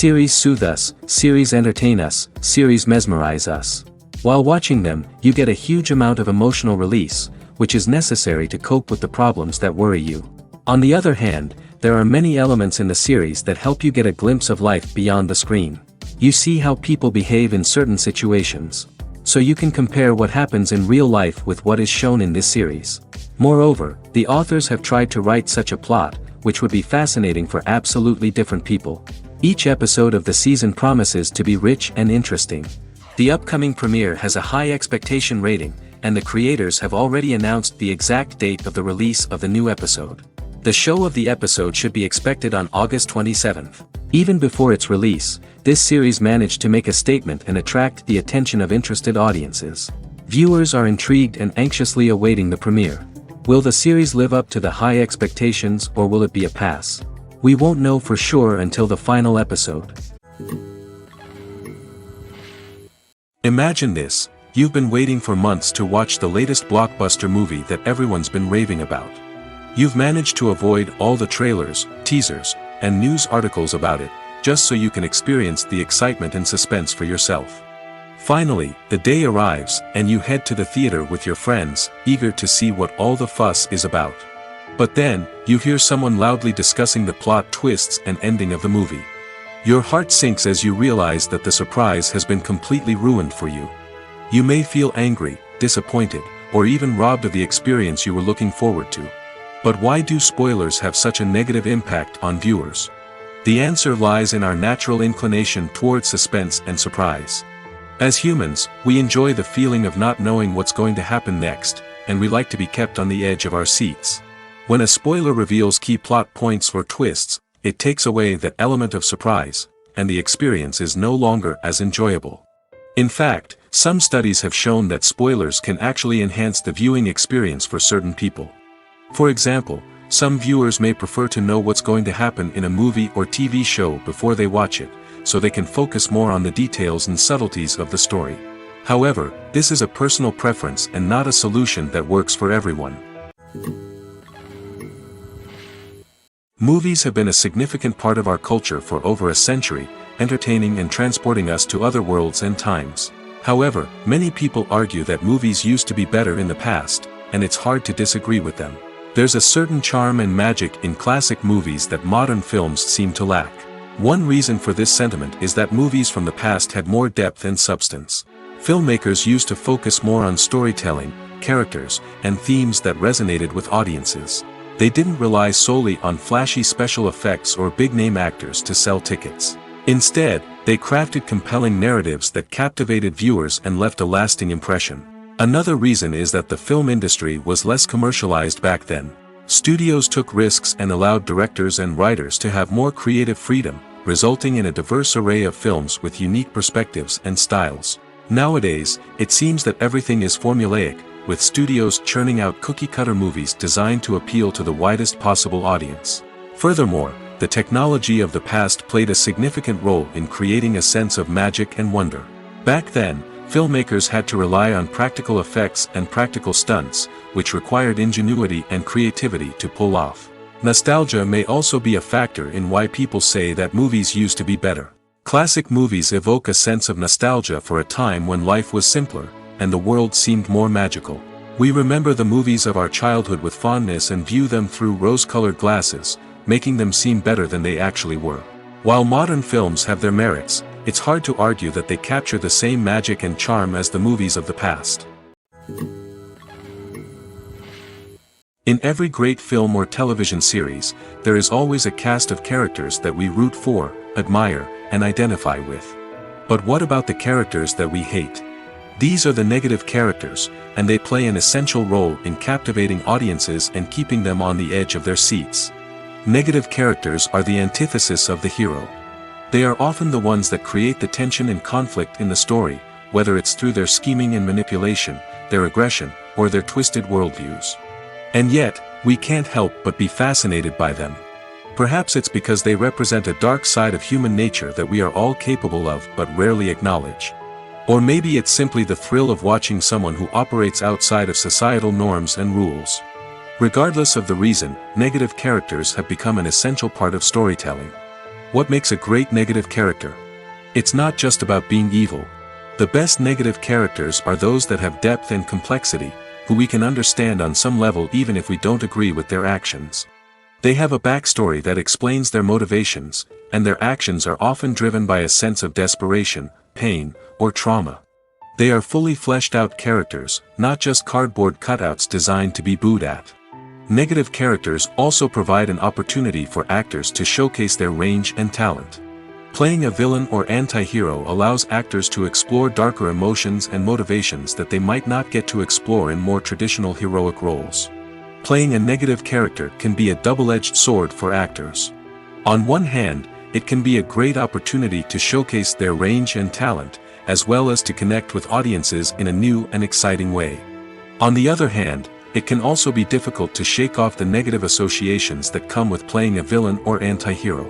Series soothe us, series entertain us, series mesmerize us. While watching them, you get a huge amount of emotional release, which is necessary to cope with the problems that worry you. On the other hand, there are many elements in the series that help you get a glimpse of life beyond the screen. You see how people behave in certain situations. So you can compare what happens in real life with what is shown in this series. Moreover, the authors have tried to write such a plot, which would be fascinating for absolutely different people. Each episode of the season promises to be rich and interesting. The upcoming premiere has a high expectation rating, and the creators have already announced the exact date of the release of the new episode. The show of the episode should be expected on August 27th. Even before its release, this series managed to make a statement and attract the attention of interested audiences. Viewers are intrigued and anxiously awaiting the premiere. Will the series live up to the high expectations, or will it be a pass? We won't know for sure until the final episode. Imagine this: you've been waiting for months to watch the latest blockbuster movie that everyone's been raving about. You've managed to avoid all the trailers, teasers, and news articles about it, just so you can experience the excitement and suspense for yourself. Finally, the day arrives, and you head to the theater with your friends, eager to see what all the fuss is about. But then, you hear someone loudly discussing the plot twists and ending of the movie. Your heart sinks as you realize that the surprise has been completely ruined for you. You may feel angry, disappointed, or even robbed of the experience you were looking forward to. But why do spoilers have such a negative impact on viewers? The answer lies in our natural inclination toward suspense and surprise. As humans, we enjoy the feeling of not knowing what's going to happen next, and we like to be kept on the edge of our seats. When a spoiler reveals key plot points or twists, it takes away that element of surprise, and the experience is no longer as enjoyable. In fact, some studies have shown that spoilers can actually enhance the viewing experience for certain people. For example, some viewers may prefer to know what's going to happen in a movie or TV show before they watch it, so they can focus more on the details and subtleties of the story. However, this is a personal preference and not a solution that works for everyone. Movies have been a significant part of our culture for over a century, entertaining and transporting us to other worlds and times. However, many people argue that movies used to be better in the past, and it's hard to disagree with them. There's a certain charm and magic in classic movies that modern films seem to lack. One reason for this sentiment is that movies from the past had more depth and substance. Filmmakers used to focus more on storytelling, characters, and themes that resonated with audiences. They didn't rely solely on flashy special effects or big-name actors to sell tickets. Instead, they crafted compelling narratives that captivated viewers and left a lasting impression. Another reason is that the film industry was less commercialized back then. Studios took risks and allowed directors and writers to have more creative freedom, resulting in a diverse array of films with unique perspectives and styles. Nowadays, it seems that everything is formulaic, with studios churning out cookie-cutter movies designed to appeal to the widest possible audience. Furthermore, the technology of the past played a significant role in creating a sense of magic and wonder. Back then, filmmakers had to rely on practical effects and practical stunts, which required ingenuity and creativity to pull off. Nostalgia may also be a factor in why people say that movies used to be better. Classic movies evoke a sense of nostalgia for a time when life was simpler, and the world seemed more magical. We remember the movies of our childhood with fondness and view them through rose-colored glasses, making them seem better than they actually were. While modern films have their merits, it's hard to argue that they capture the same magic and charm as the movies of the past. In every great film or television series, there is always a cast of characters that we root for, admire, and identify with. But what about the characters that we hate? These are the negative characters, and they play an essential role in captivating audiences and keeping them on the edge of their seats. Negative characters are the antithesis of the hero. They are often the ones that create the tension and conflict in the story, whether it's through their scheming and manipulation, their aggression, or their twisted worldviews. And yet, we can't help but be fascinated by them. Perhaps it's because they represent a dark side of human nature that we are all capable of but rarely acknowledge. Or maybe it's simply the thrill of watching someone who operates outside of societal norms and rules. Regardless of the reason, negative characters have become an essential part of storytelling. What makes a great negative character? It's not just about being evil. The best negative characters are those that have depth and complexity, who we can understand on some level even if we don't agree with their actions. They have a backstory that explains their motivations, and their actions are often driven by a sense of desperation, pain, or trauma. They are fully fleshed out characters, not just cardboard cutouts designed to be booed at. Negative characters also provide an opportunity for actors to showcase their range and talent. Playing a villain or anti-hero allows actors to explore darker emotions and motivations that they might not get to explore in more traditional heroic roles. Playing a negative character can be a double-edged sword for actors. On one hand, it can be a great opportunity to showcase their range and talent, as well as to connect with audiences in a new and exciting way. On the other hand, it can also be difficult to shake off the negative associations that come with playing a villain or anti-hero.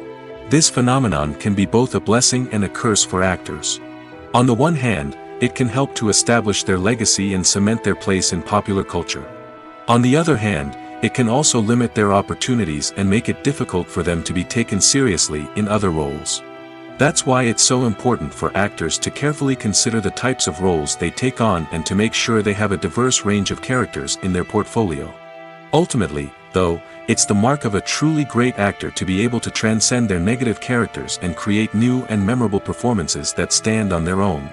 This phenomenon can be both a blessing and a curse for actors. On the one hand, it can help to establish their legacy and cement their place in popular culture. On the other hand, it can also limit their opportunities and make it difficult for them to be taken seriously in other roles. That's why it's so important for actors to carefully consider the types of roles they take on and to make sure they have a diverse range of characters in their portfolio. Ultimately, though, it's the mark of a truly great actor to be able to transcend their negative characters and create new and memorable performances that stand on their own.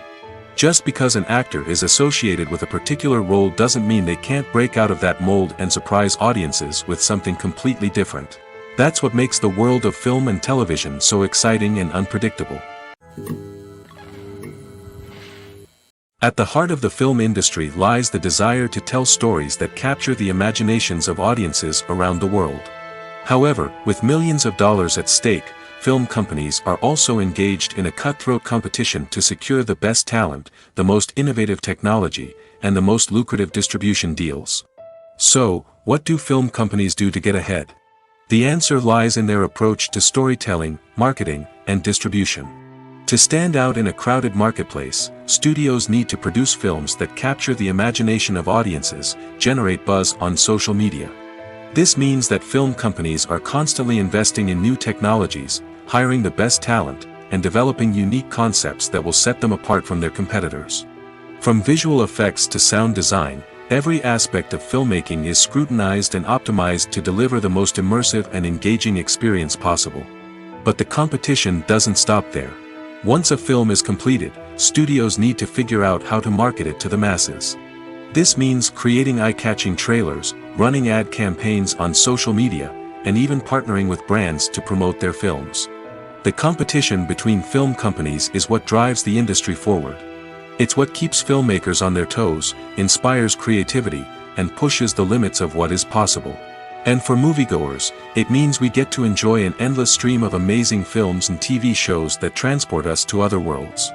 Just because an actor is associated with a particular role doesn't mean they can't break out of that mold and surprise audiences with something completely different. That's what makes the world of film and television so exciting and unpredictable. At the heart of the film industry lies the desire to tell stories that capture the imaginations of audiences around the world. However, with millions of dollars at stake, film companies are also engaged in a cutthroat competition to secure the best talent, the most innovative technology, and the most lucrative distribution deals. So, what do film companies do to get ahead? The answer lies in their approach to storytelling, marketing, and distribution. To stand out in a crowded marketplace, studios need to produce films that capture the imagination of audiences, generate buzz on social media. This means that film companies are constantly investing in new technologies, hiring the best talent, and developing unique concepts that will set them apart from their competitors. From visual effects to sound design, every aspect of filmmaking is scrutinized and optimized to deliver the most immersive and engaging experience possible. But the competition doesn't stop there. Once a film is completed, studios need to figure out how to market it to the masses. This means creating eye-catching trailers, running ad campaigns on social media, and even partnering with brands to promote their films. The competition between film companies is what drives the industry forward. It's what keeps filmmakers on their toes, inspires creativity, and pushes the limits of what is possible. And for moviegoers, it means we get to enjoy an endless stream of amazing films and TV shows that transport us to other worlds.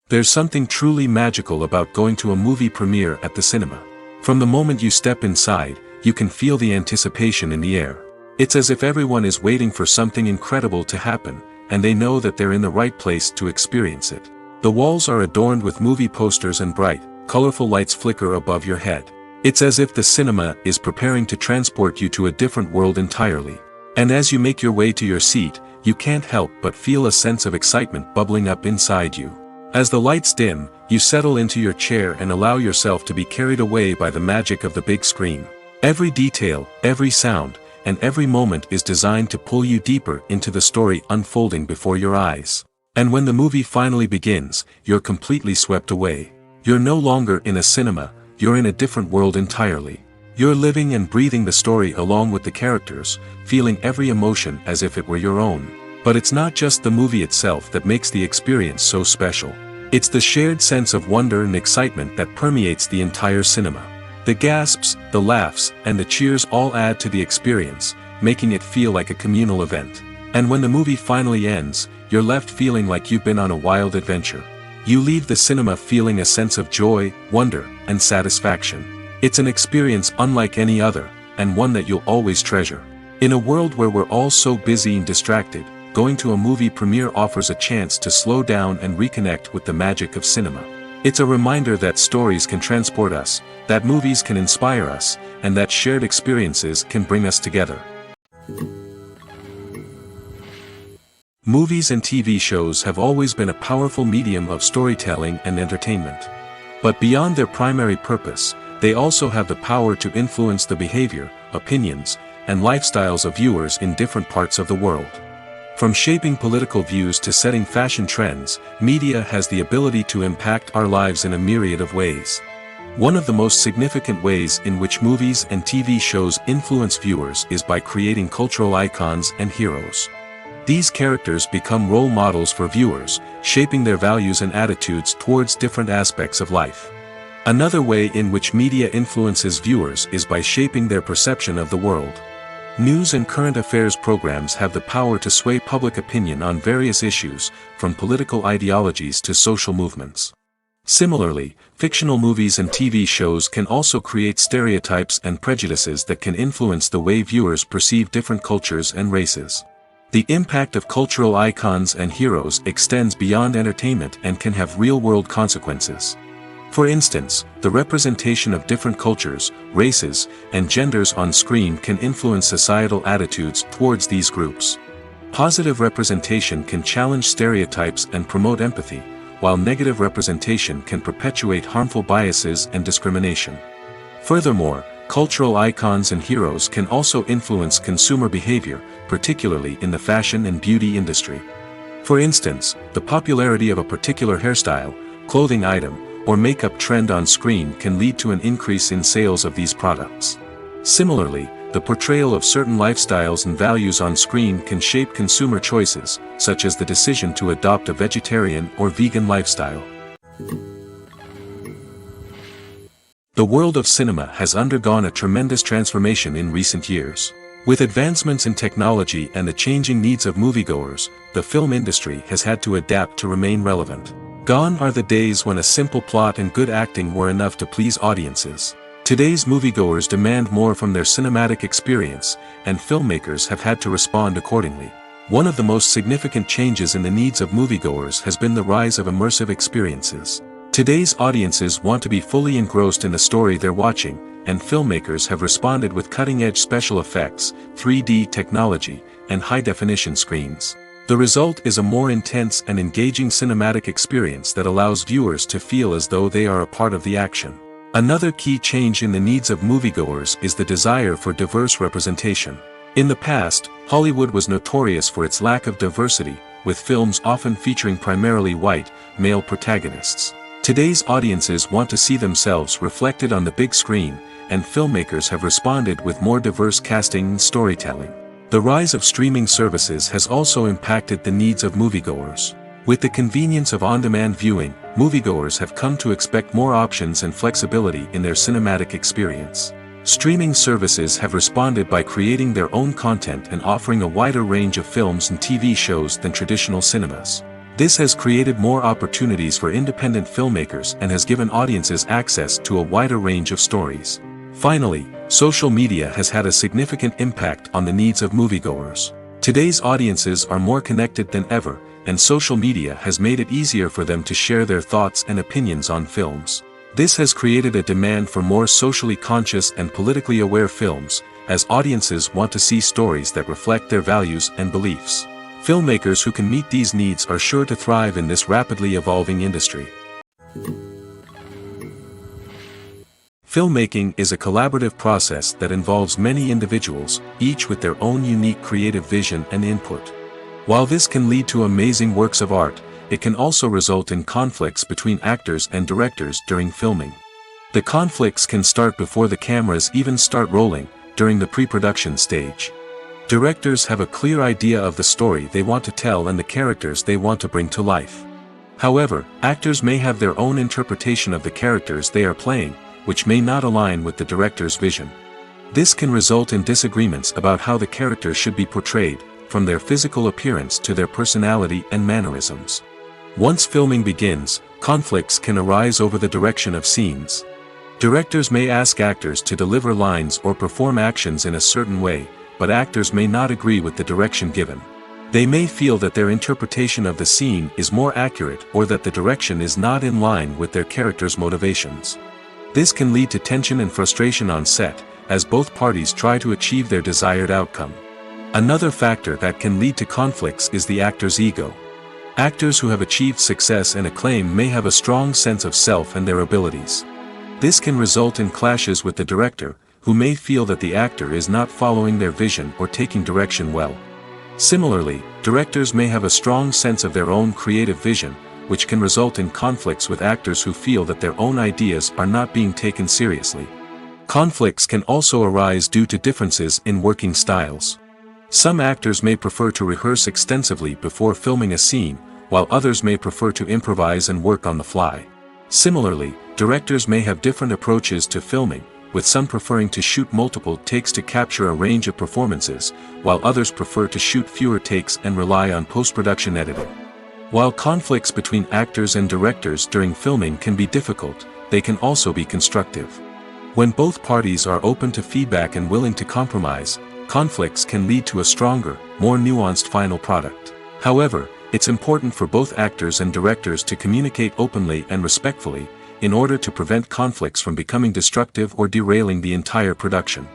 There's something truly magical about going to a movie premiere at the cinema. From the moment you step inside, you can feel the anticipation in the air. It's as if everyone is waiting for something incredible to happen, and they know that they're in the right place to experience it. The walls are adorned with movie posters and bright, colorful lights flicker above your head. It's as if the cinema is preparing to transport you to a different world entirely. And as you make your way to your seat, you can't help but feel a sense of excitement bubbling up inside you. As the lights dim, you settle into your chair and allow yourself to be carried away by the magic of the big screen. Every detail, every sound, and every moment is designed to pull you deeper into the story unfolding before your eyes. And when the movie finally begins, you're completely swept away. You're no longer in a cinema, you're in a different world entirely. You're living and breathing the story along with the characters, feeling every emotion as if it were your own. But it's not just the movie itself that makes the experience so special. It's the shared sense of wonder and excitement that permeates the entire cinema. The gasps, the laughs, and the cheers all add to the experience, making it feel like a communal event. And when the movie finally ends, you're left feeling like you've been on a wild adventure. You leave the cinema feeling a sense of joy, wonder, and satisfaction. It's an experience unlike any other, and one that you'll always treasure. In a world where we're all so busy and distracted, going to a movie premiere offers a chance to slow down and reconnect with the magic of cinema. It's a reminder that stories can transport us, that movies can inspire us, and that shared experiences can bring us together. Movies and TV shows have always been a powerful medium of storytelling and entertainment. But beyond their primary purpose, they also have the power to influence the behavior, opinions, and lifestyles of viewers in different parts of the world. From shaping political views to setting fashion trends, media has the ability to impact our lives in a myriad of ways. One of the most significant ways in which movies and TV shows influence viewers is by creating cultural icons and heroes. These characters become role models for viewers, shaping their values and attitudes towards different aspects of life. Another way in which media influences viewers is by shaping their perception of the world. News and current affairs programs have the power to sway public opinion on various issues, from political ideologies to social movements. Similarly, fictional movies and TV shows can also create stereotypes and prejudices that can influence the way viewers perceive different cultures and races. The impact of cultural icons and heroes extends beyond entertainment and can have real-world consequences. For instance, the representation of different cultures, races, and genders on screen can influence societal attitudes towards these groups. Positive representation can challenge stereotypes and promote empathy, while negative representation can perpetuate harmful biases and discrimination. Furthermore, cultural icons and heroes can also influence consumer behavior, particularly in the fashion and beauty industry. For instance, the popularity of a particular hairstyle, clothing item, or makeup trend on screen can lead to an increase in sales of these products. Similarly, the portrayal of certain lifestyles and values on screen can shape consumer choices, such as the decision to adopt a vegetarian or vegan lifestyle. The world of cinema has undergone a tremendous transformation in recent years. With advancements in technology and the changing needs of moviegoers, the film industry has had to adapt to remain relevant. Gone are the days when a simple plot and good acting were enough to please audiences. Today's moviegoers demand more from their cinematic experience, and filmmakers have had to respond accordingly. One of the most significant changes in the needs of moviegoers has been the rise of immersive experiences. Today's audiences want to be fully engrossed in the story they're watching, and filmmakers have responded with cutting-edge special effects, 3D technology, and high-definition screens. The result is a more intense and engaging cinematic experience that allows viewers to feel as though they are a part of the action. Another key change in the needs of moviegoers is the desire for diverse representation. In the past, Hollywood was notorious for its lack of diversity, with films often featuring primarily white, male protagonists. Today's audiences want to see themselves reflected on the big screen, and filmmakers have responded with more diverse casting and storytelling. The rise of streaming services has also impacted the needs of moviegoers. With the convenience of on-demand viewing, moviegoers have come to expect more options and flexibility in their cinematic experience. Streaming services have responded by creating their own content and offering a wider range of films and TV shows than traditional cinemas. This has created more opportunities for independent filmmakers and has given audiences access to a wider range of stories. Finally, social media has had a significant impact on the needs of moviegoers. Today's audiences are more connected than ever, and social media has made it easier for them to share their thoughts and opinions on films. This has created a demand for more socially conscious and politically aware films, as audiences want to see stories that reflect their values and beliefs. Filmmakers who can meet these needs are sure to thrive in this rapidly evolving industry. Filmmaking is a collaborative process that involves many individuals, each with their own unique creative vision and input. While this can lead to amazing works of art, it can also result in conflicts between actors and directors during filming. The conflicts can start before the cameras even start rolling, during the pre-production stage. Directors have a clear idea of the story they want to tell and the characters they want to bring to life. However, actors may have their own interpretation of the characters they are playing, which may not align with the director's vision. This can result in disagreements about how the characters should be portrayed, from their physical appearance to their personality and mannerisms. Once filming begins, conflicts can arise over the direction of scenes. Directors may ask actors to deliver lines or perform actions in a certain way, but actors may not agree with the direction given. They may feel that their interpretation of the scene is more accurate or that the direction is not in line with their character's motivations. This can lead to tension and frustration on set, as both parties try to achieve their desired outcome. Another factor that can lead to conflicts is the actor's ego. Actors who have achieved success and acclaim may have a strong sense of self and their abilities. This can result in clashes with the director, who may feel that the actor is not following their vision or taking direction well. Similarly, directors may have a strong sense of their own creative vision, which can result in conflicts with actors who feel that their own ideas are not being taken seriously. Conflicts can also arise due to differences in working styles. Some actors may prefer to rehearse extensively before filming a scene, while others may prefer to improvise and work on the fly. Similarly, directors may have different approaches to filming, with some preferring to shoot multiple takes to capture a range of performances, while others prefer to shoot fewer takes and rely on post-production editing. While conflicts between actors and directors during filming can be difficult, they can also be constructive. When both parties are open to feedback and willing to compromise, conflicts can lead to a stronger, more nuanced final product. However, it's important for both actors and directors to communicate openly and respectfully, in order to prevent conflicts from becoming destructive or derailing the entire production.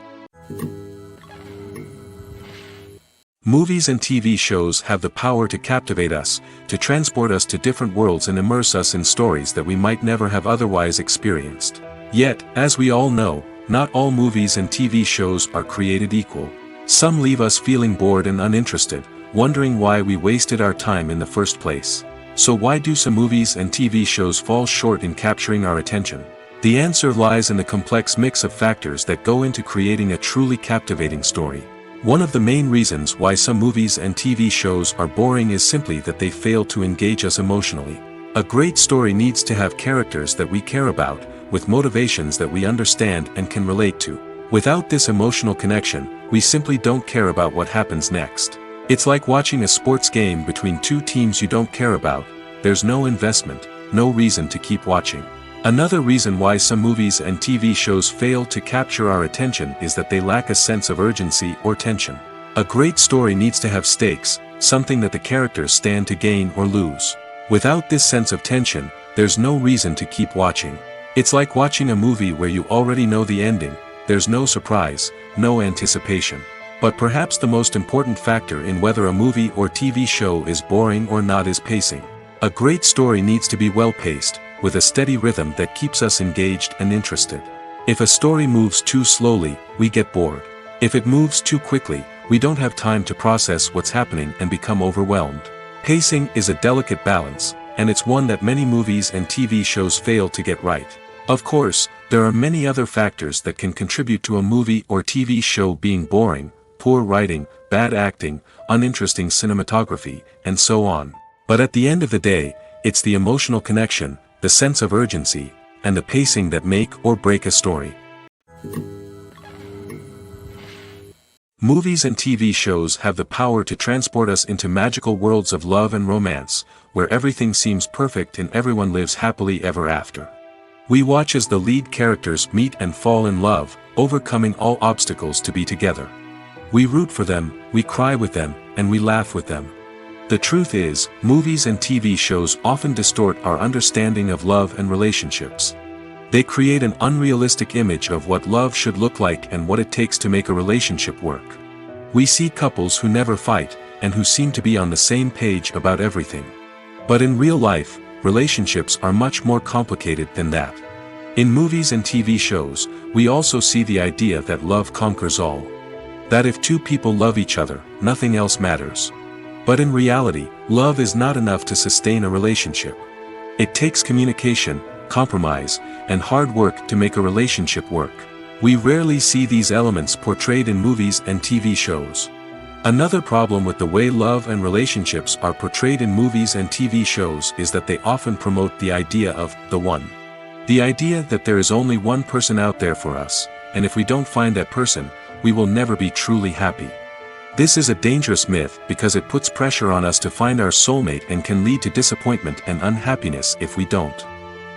Movies and TV shows have the power to captivate us, to transport us to different worlds and immerse us in stories that we might never have otherwise experienced. Yet, as we all know, not all movies and TV shows are created equal. Some leave us feeling bored and uninterested, wondering why we wasted our time in the first place. So why do some movies and TV shows fall short in capturing our attention? The answer lies in the complex mix of factors that go into creating a truly captivating story. One of the main reasons why some movies and TV shows are boring is simply that they fail to engage us emotionally. A great story needs to have characters that we care about, with motivations that we understand and can relate to. Without this emotional connection, we simply don't care about what happens next. It's like watching a sports game between two teams you don't care about. There's no investment, no reason to keep watching. Another reason why some movies and TV shows fail to capture our attention is that they lack a sense of urgency or tension. A great story needs to have stakes, something that the characters stand to gain or lose. Without this sense of tension, there's no reason to keep watching. It's like watching a movie where you already know the ending. There's no surprise, no anticipation. But perhaps the most important factor in whether a movie or TV show is boring or not is pacing. A great story needs to be well-paced, with a steady rhythm that keeps us engaged and interested. If a story moves too slowly, we get bored. If it moves too quickly, we don't have time to process what's happening and become overwhelmed. Pacing is a delicate balance, and it's one that many movies and TV shows fail to get right. Of course, there are many other factors that can contribute to a movie or TV show being boring: poor writing, bad acting, uninteresting cinematography, and so on. But at the end of the day, it's the emotional connection, the sense of urgency, and the pacing that make or break a story. Movies and TV shows have the power to transport us into magical worlds of love and romance, where everything seems perfect and everyone lives happily ever after. We watch as the lead characters meet and fall in love, overcoming all obstacles to be together. We root for them, we cry with them, and we laugh with them. The truth is, movies and TV shows often distort our understanding of love and relationships. They create an unrealistic image of what love should look like and what it takes to make a relationship work. We see couples who never fight, and who seem to be on the same page about everything. But in real life, relationships are much more complicated than that. In movies and TV shows, we also see the idea that love conquers all. That if two people love each other, nothing else matters. But in reality, love is not enough to sustain a relationship. It takes communication, compromise, and hard work to make a relationship work. We rarely see these elements portrayed in movies and TV shows. Another problem with the way love and relationships are portrayed in movies and TV shows is that they often promote the idea of the one. The idea that there is only one person out there for us, and if we don't find that person, we will never be truly happy. This is a dangerous myth because it puts pressure on us to find our soulmate and can lead to disappointment and unhappiness if we don't.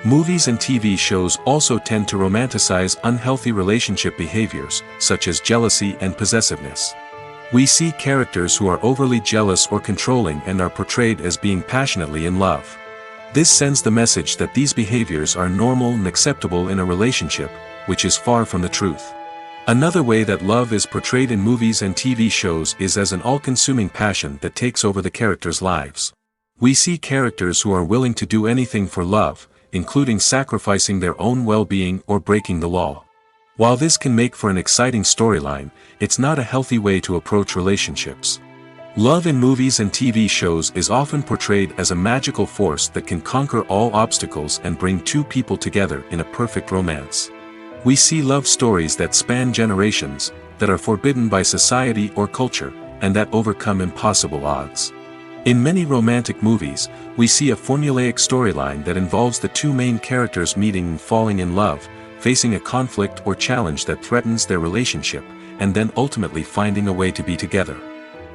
Movies and TV shows also tend to romanticize unhealthy relationship behaviors, such as jealousy and possessiveness. We see characters who are overly jealous or controlling and are portrayed as being passionately in love. This sends the message that these behaviors are normal and acceptable in a relationship, which is far from the truth. Another way that love is portrayed in movies and TV shows is as an all-consuming passion that takes over the characters' lives. We see characters who are willing to do anything for love, including sacrificing their own well-being or breaking the law. While this can make for an exciting storyline, it's not a healthy way to approach relationships. Love in movies and TV shows is often portrayed as a magical force that can conquer all obstacles and bring two people together in a perfect romance. We see love stories that span generations, that are forbidden by society or culture, and that overcome impossible odds. In many romantic movies, we see a formulaic storyline that involves the two main characters meeting and falling in love, facing a conflict or challenge that threatens their relationship, and then ultimately finding a way to be together.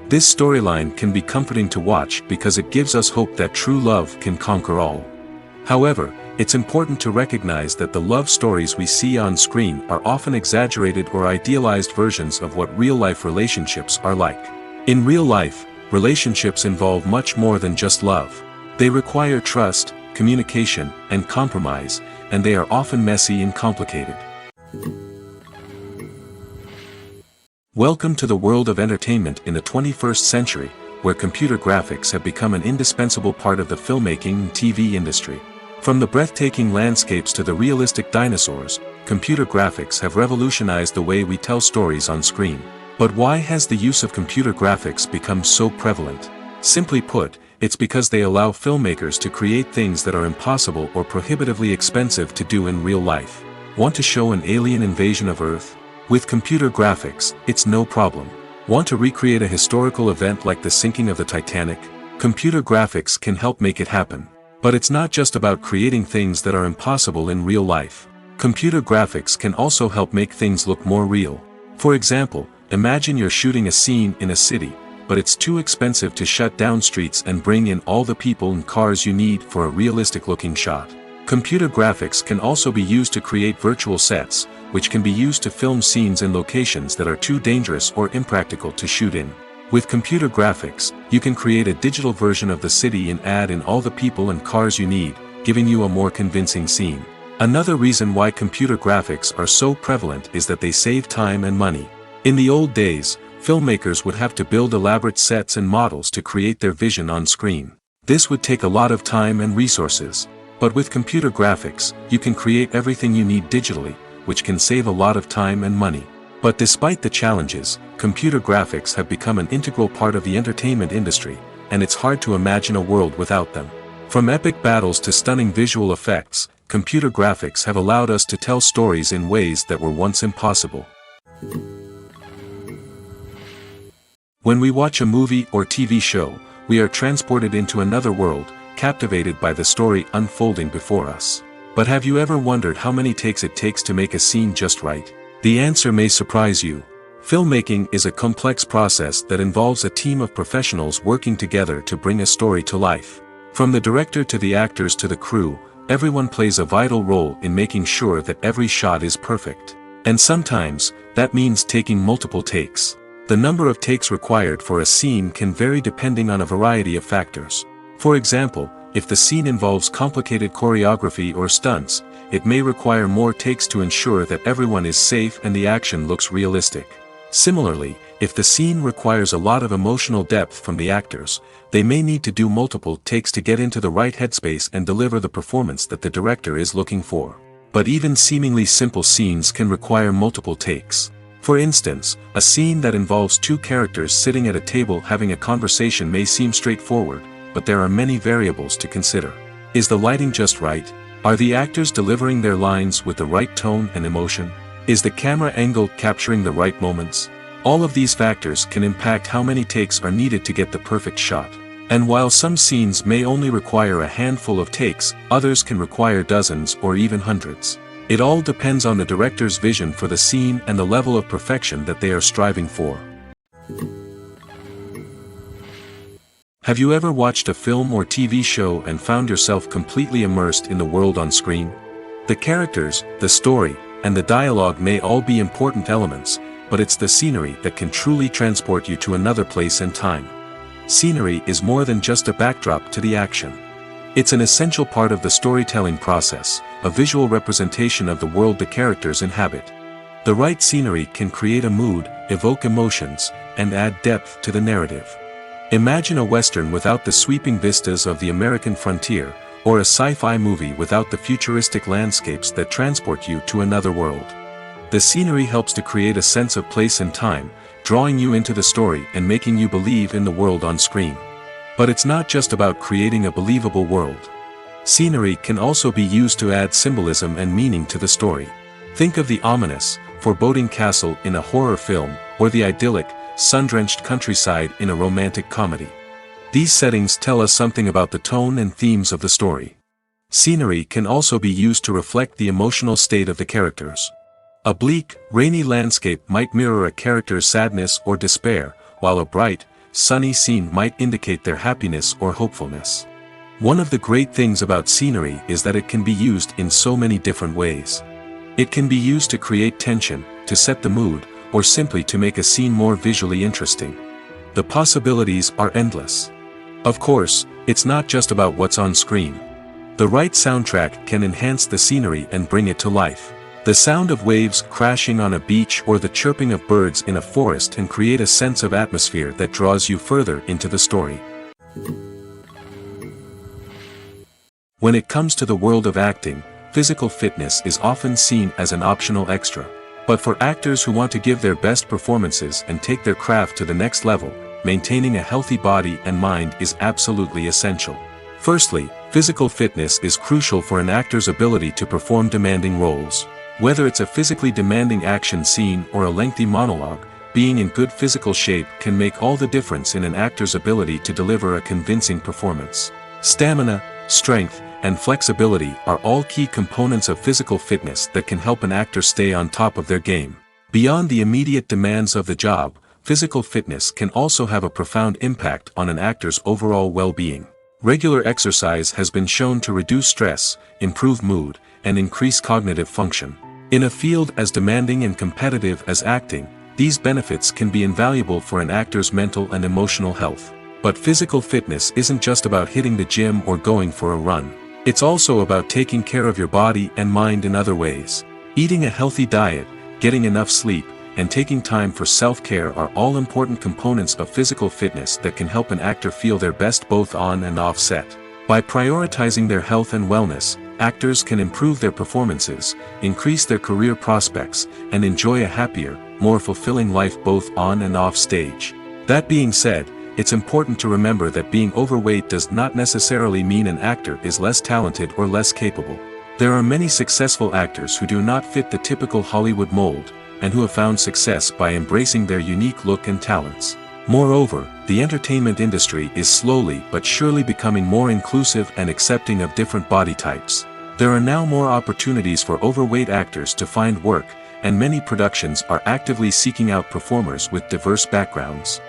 This storyline can be comforting to watch because it gives us hope that true love can conquer all. However, it's important to recognize that the love stories we see on screen are often exaggerated or idealized versions of what real-life relationships are like. In real life, relationships involve much more than just love. They require trust, communication, and compromise, and they are often messy and complicated. Welcome to the world of entertainment in the 21st century, where computer graphics have become an indispensable part of the filmmaking and TV industry. From the breathtaking landscapes to the realistic dinosaurs, computer graphics have revolutionized the way we tell stories on screen. But why has the use of computer graphics become so prevalent? Simply put, it's because they allow filmmakers to create things that are impossible or prohibitively expensive to do in real life. Want to show an alien invasion of Earth? With computer graphics, it's no problem. Want to recreate a historical event like the sinking of the Titanic? Computer graphics can help make it happen. But it's not just about creating things that are impossible in real life. Computer graphics can also help make things look more real. For example, imagine you're shooting a scene in a city, but it's too expensive to shut down streets and bring in all the people and cars you need for a realistic-looking shot. Computer graphics can also be used to create virtual sets, which can be used to film scenes in locations that are too dangerous or impractical to shoot in. With computer graphics, you can create a digital version of the city and add in all the people and cars you need, giving you a more convincing scene. Another reason why computer graphics are so prevalent is that they save time and money. In the old days, filmmakers would have to build elaborate sets and models to create their vision on screen. This would take a lot of time and resources. But with computer graphics, you can create everything you need digitally, which can save a lot of time and money. But despite the challenges, computer graphics have become an integral part of the entertainment industry, and it's hard to imagine a world without them. From epic battles to stunning visual effects, computer graphics have allowed us to tell stories in ways that were once impossible. When we watch a movie or TV show, we are transported into another world, captivated by the story unfolding before us. But have you ever wondered how many takes it takes to make a scene just right? The answer may surprise you. Filmmaking is a complex process that involves a team of professionals working together to bring a story to life. From the director to the actors to the crew, everyone plays a vital role in making sure that every shot is perfect. And sometimes, that means taking multiple takes. The number of takes required for a scene can vary depending on a variety of factors. For example, if the scene involves complicated choreography or stunts, it may require more takes to ensure that everyone is safe and the action looks realistic. Similarly, if the scene requires a lot of emotional depth from the actors, they may need to do multiple takes to get into the right headspace and deliver the performance that the director is looking for. But even seemingly simple scenes can require multiple takes. For instance, a scene that involves two characters sitting at a table having a conversation may seem straightforward, but there are many variables to consider. Is the lighting just right? Are the actors delivering their lines with the right tone and emotion? Is the camera angle capturing the right moments? All of these factors can impact how many takes are needed to get the perfect shot. And while some scenes may only require a handful of takes, others can require dozens or even hundreds. It all depends on the director's vision for the scene and the level of perfection that they are striving for. Have you ever watched a film or TV show and found yourself completely immersed in the world on screen? The characters, the story, and the dialogue may all be important elements, but it's the scenery that can truly transport you to another place and time. Scenery is more than just a backdrop to the action. It's an essential part of the storytelling process, a visual representation of the world the characters inhabit. The right scenery can create a mood, evoke emotions, and add depth to the narrative. Imagine a Western without the sweeping vistas of the American frontier, or a sci-fi movie without the futuristic landscapes that transport you to another world. The scenery helps to create a sense of place and time, drawing you into the story and making you believe in the world on screen. But it's not just about creating a believable world. Scenery can also be used to add symbolism and meaning to the story. Think of the ominous, foreboding castle in a horror film, or the idyllic, sun-drenched countryside in a romantic comedy. These settings tell us something about the tone and themes of the story. Scenery can also be used to reflect the emotional state of the characters. A bleak, rainy landscape might mirror a character's sadness or despair, while a bright, sunny scene might indicate their happiness or hopefulness. One of the great things about scenery is that it can be used in so many different ways. It can be used to create tension, to set the mood, or simply to make a scene more visually interesting. The possibilities are endless. Of course, it's not just about what's on screen. The right soundtrack can enhance the scenery and bring it to life. The sound of waves crashing on a beach or the chirping of birds in a forest can create a sense of atmosphere that draws you further into the story. When it comes to the world of acting, physical fitness is often seen as an optional extra. But for actors who want to give their best performances and take their craft to the next level, maintaining a healthy body and mind is absolutely essential. Firstly, physical fitness is crucial for an actor's ability to perform demanding roles. Whether it's a physically demanding action scene or a lengthy monologue, being in good physical shape can make all the difference in an actor's ability to deliver a convincing performance. Stamina, strength, and flexibility are all key components of physical fitness that can help an actor stay on top of their game. Beyond the immediate demands of the job, physical fitness can also have a profound impact on an actor's overall well-being. Regular exercise has been shown to reduce stress, improve mood, and increase cognitive function. In a field as demanding and competitive as acting, these benefits can be invaluable for an actor's mental and emotional health. But physical fitness isn't just about hitting the gym or going for a run. It's also about taking care of your body and mind in other ways. Eating a healthy diet, getting enough sleep, and taking time for self-care are all important components of physical fitness that can help an actor feel their best both on and off set. By prioritizing their health and wellness, actors can improve their performances, increase their career prospects, and enjoy a happier, more fulfilling life both on and off stage. That being said, it's important to remember that being overweight does not necessarily mean an actor is less talented or less capable. There are many successful actors who do not fit the typical Hollywood mold, and who have found success by embracing their unique look and talents. Moreover, the entertainment industry is slowly but surely becoming more inclusive and accepting of different body types. There are now more opportunities for overweight actors to find work, and many productions are actively seeking out performers with diverse backgrounds.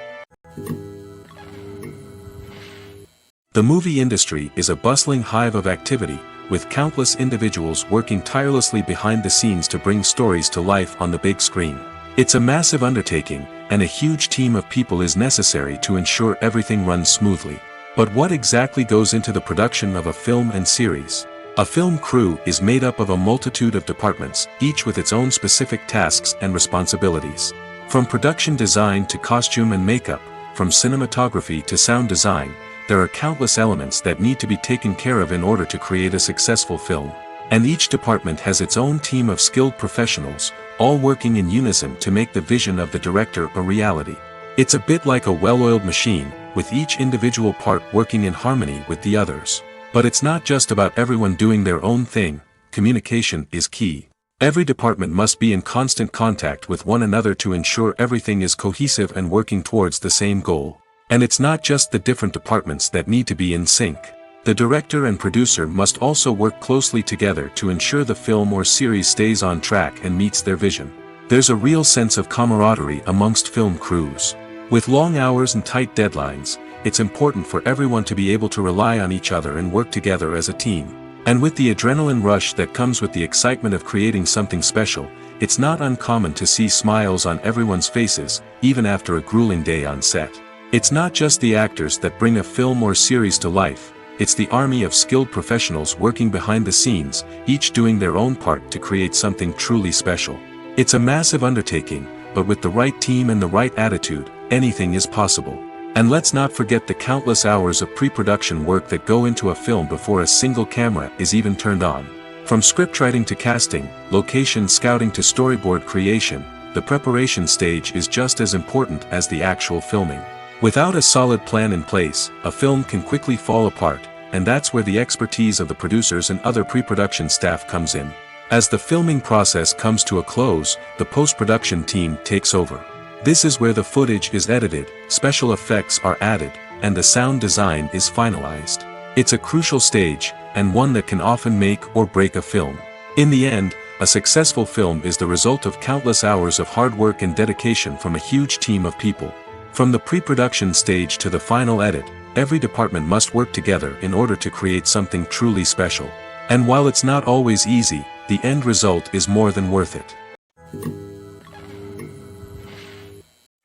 The movie industry is a bustling hive of activity, with countless individuals working tirelessly behind the scenes to bring stories to life on the big screen. It's a massive undertaking, and a huge team of people is necessary to ensure everything runs smoothly. But what exactly goes into the production of a film and series? A film crew is made up of a multitude of departments, each with its own specific tasks and responsibilities. From production design to costume and makeup, from cinematography to sound design, there are countless elements that need to be taken care of in order to create a successful film. And each department has its own team of skilled professionals, all working in unison to make the vision of the director a reality. It's a bit like a well-oiled machine, with each individual part working in harmony with the others. But it's not just about everyone doing their own thing. Communication is key. Every department must be in constant contact with one another to ensure everything is cohesive and working towards the same goal. And it's not just the different departments that need to be in sync. The director and producer must also work closely together to ensure the film or series stays on track and meets their vision. There's a real sense of camaraderie amongst film crews. With long hours and tight deadlines, it's important for everyone to be able to rely on each other and work together as a team. And with the adrenaline rush that comes with the excitement of creating something special, it's not uncommon to see smiles on everyone's faces, even after a grueling day on set. It's not just the actors that bring a film or series to life, it's the army of skilled professionals working behind the scenes, each doing their own part to create something truly special. It's a massive undertaking, but with the right team and the right attitude, anything is possible. And let's not forget the countless hours of pre-production work that go into a film before a single camera is even turned on. From scriptwriting to casting, location scouting to storyboard creation, the preparation stage is just as important as the actual filming. Without a solid plan in place, a film can quickly fall apart, and that's where the expertise of the producers and other pre-production staff comes in. As the filming process comes to a close, the post-production team takes over. This is where the footage is edited, special effects are added, and the sound design is finalized. It's a crucial stage, and one that can often make or break a film. In the end, a successful film is the result of countless hours of hard work and dedication from a huge team of people. From the pre-production stage to the final edit, every department must work together in order to create something truly special. And while it's not always easy, the end result is more than worth it.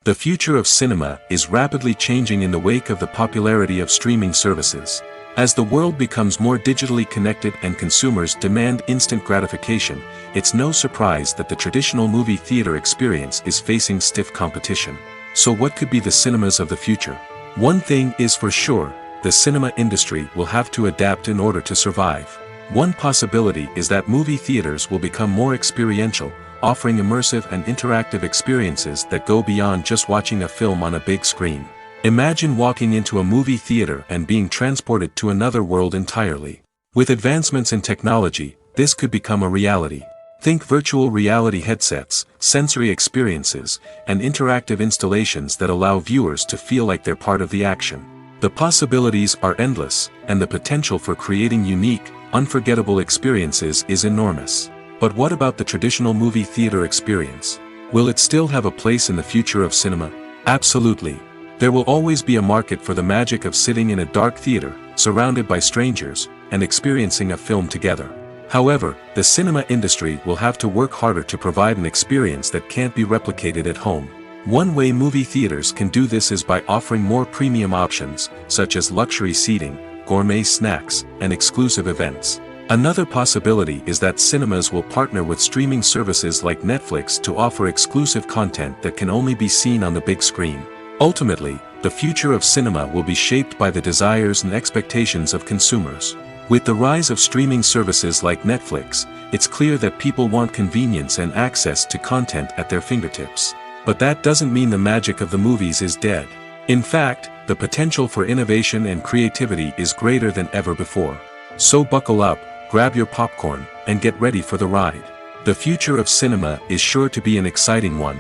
The future of cinema is rapidly changing in the wake of the popularity of streaming services. As the world becomes more digitally connected and consumers demand instant gratification, it's no surprise that the traditional movie theater experience is facing stiff competition. So what could be the cinemas of the future? One thing is for sure, the cinema industry will have to adapt in order to survive. One possibility is that movie theaters will become more experiential, offering immersive and interactive experiences that go beyond just watching a film on a big screen. Imagine walking into a movie theater and being transported to another world entirely. With advancements in technology, this could become a reality. Think virtual reality headsets, sensory experiences, and interactive installations that allow viewers to feel like they're part of the action. The possibilities are endless, and the potential for creating unique, unforgettable experiences is enormous. But what about the traditional movie theater experience? Will it still have a place in the future of cinema? Absolutely. There will always be a market for the magic of sitting in a dark theater, surrounded by strangers, and experiencing a film together. However, the cinema industry will have to work harder to provide an experience that can't be replicated at home. One way movie theaters can do this is by offering more premium options, such as luxury seating, gourmet snacks, and exclusive events. Another possibility is that cinemas will partner with streaming services like Netflix to offer exclusive content that can only be seen on the big screen. Ultimately, the future of cinema will be shaped by the desires and expectations of consumers. With the rise of streaming services like Netflix, it's clear that people want convenience and access to content at their fingertips. But that doesn't mean the magic of the movies is dead. In fact, the potential for innovation and creativity is greater than ever before. So buckle up, grab your popcorn, and get ready for the ride. The future of cinema is sure to be an exciting one.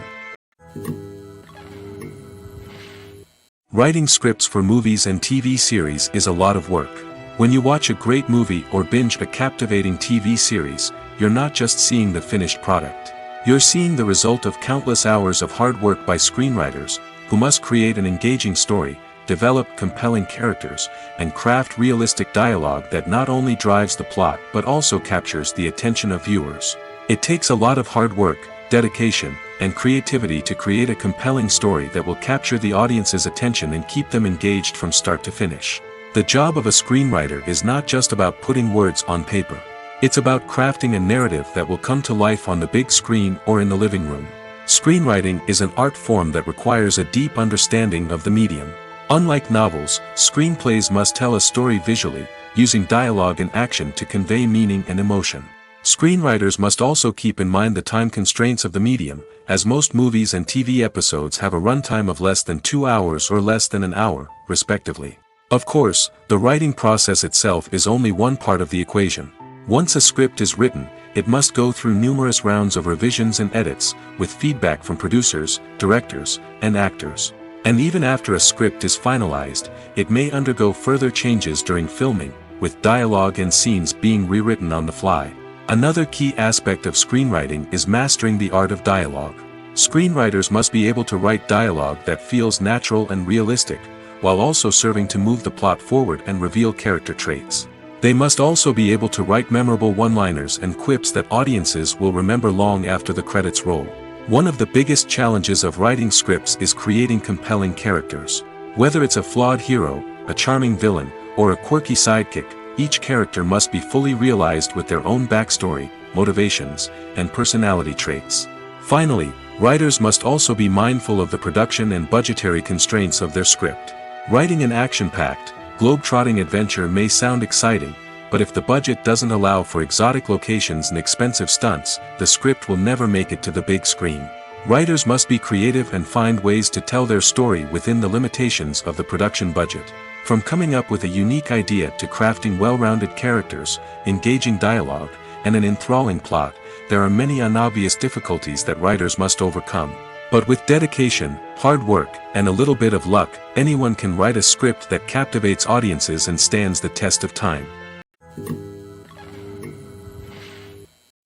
Writing scripts for movies and TV series is a lot of work. When you watch a great movie or binge a captivating TV series, you're not just seeing the finished product. You're seeing the result of countless hours of hard work by screenwriters, who must create an engaging story, develop compelling characters, and craft realistic dialogue that not only drives the plot but also captures the attention of viewers. It takes a lot of hard work, dedication, and creativity to create a compelling story that will capture the audience's attention and keep them engaged from start to finish. The job of a screenwriter is not just about putting words on paper. It's about crafting a narrative that will come to life on the big screen or in the living room. Screenwriting is an art form that requires a deep understanding of the medium. Unlike novels, screenplays must tell a story visually, using dialogue and action to convey meaning and emotion. Screenwriters must also keep in mind the time constraints of the medium, as most movies and TV episodes have a runtime of less than 2 hours or less than an hour, respectively. Of course, the writing process itself is only one part of the equation. Once a script is written, it must go through numerous rounds of revisions and edits, with feedback from producers, directors, and actors. And even after a script is finalized, it may undergo further changes during filming, with dialogue and scenes being rewritten on the fly. Another key aspect of screenwriting is mastering the art of dialogue. Screenwriters must be able to write dialogue that feels natural and realistic, while also serving to move the plot forward and reveal character traits. They must also be able to write memorable one-liners and quips that audiences will remember long after the credits roll. One of the biggest challenges of writing scripts is creating compelling characters. Whether it's a flawed hero, a charming villain, or a quirky sidekick, each character must be fully realized with their own backstory, motivations, and personality traits. Finally, writers must also be mindful of the production and budgetary constraints of their script. Writing an action-packed, globe-trotting adventure may sound exciting, but if the budget doesn't allow for exotic locations and expensive stunts, the script will never make it to the big screen. Writers must be creative and find ways to tell their story within the limitations of the production budget. From coming up with a unique idea to crafting well-rounded characters, engaging dialogue, and an enthralling plot, there are many unobvious difficulties that writers must overcome. But with dedication, hard work, and a little bit of luck, anyone can write a script that captivates audiences and stands the test of time.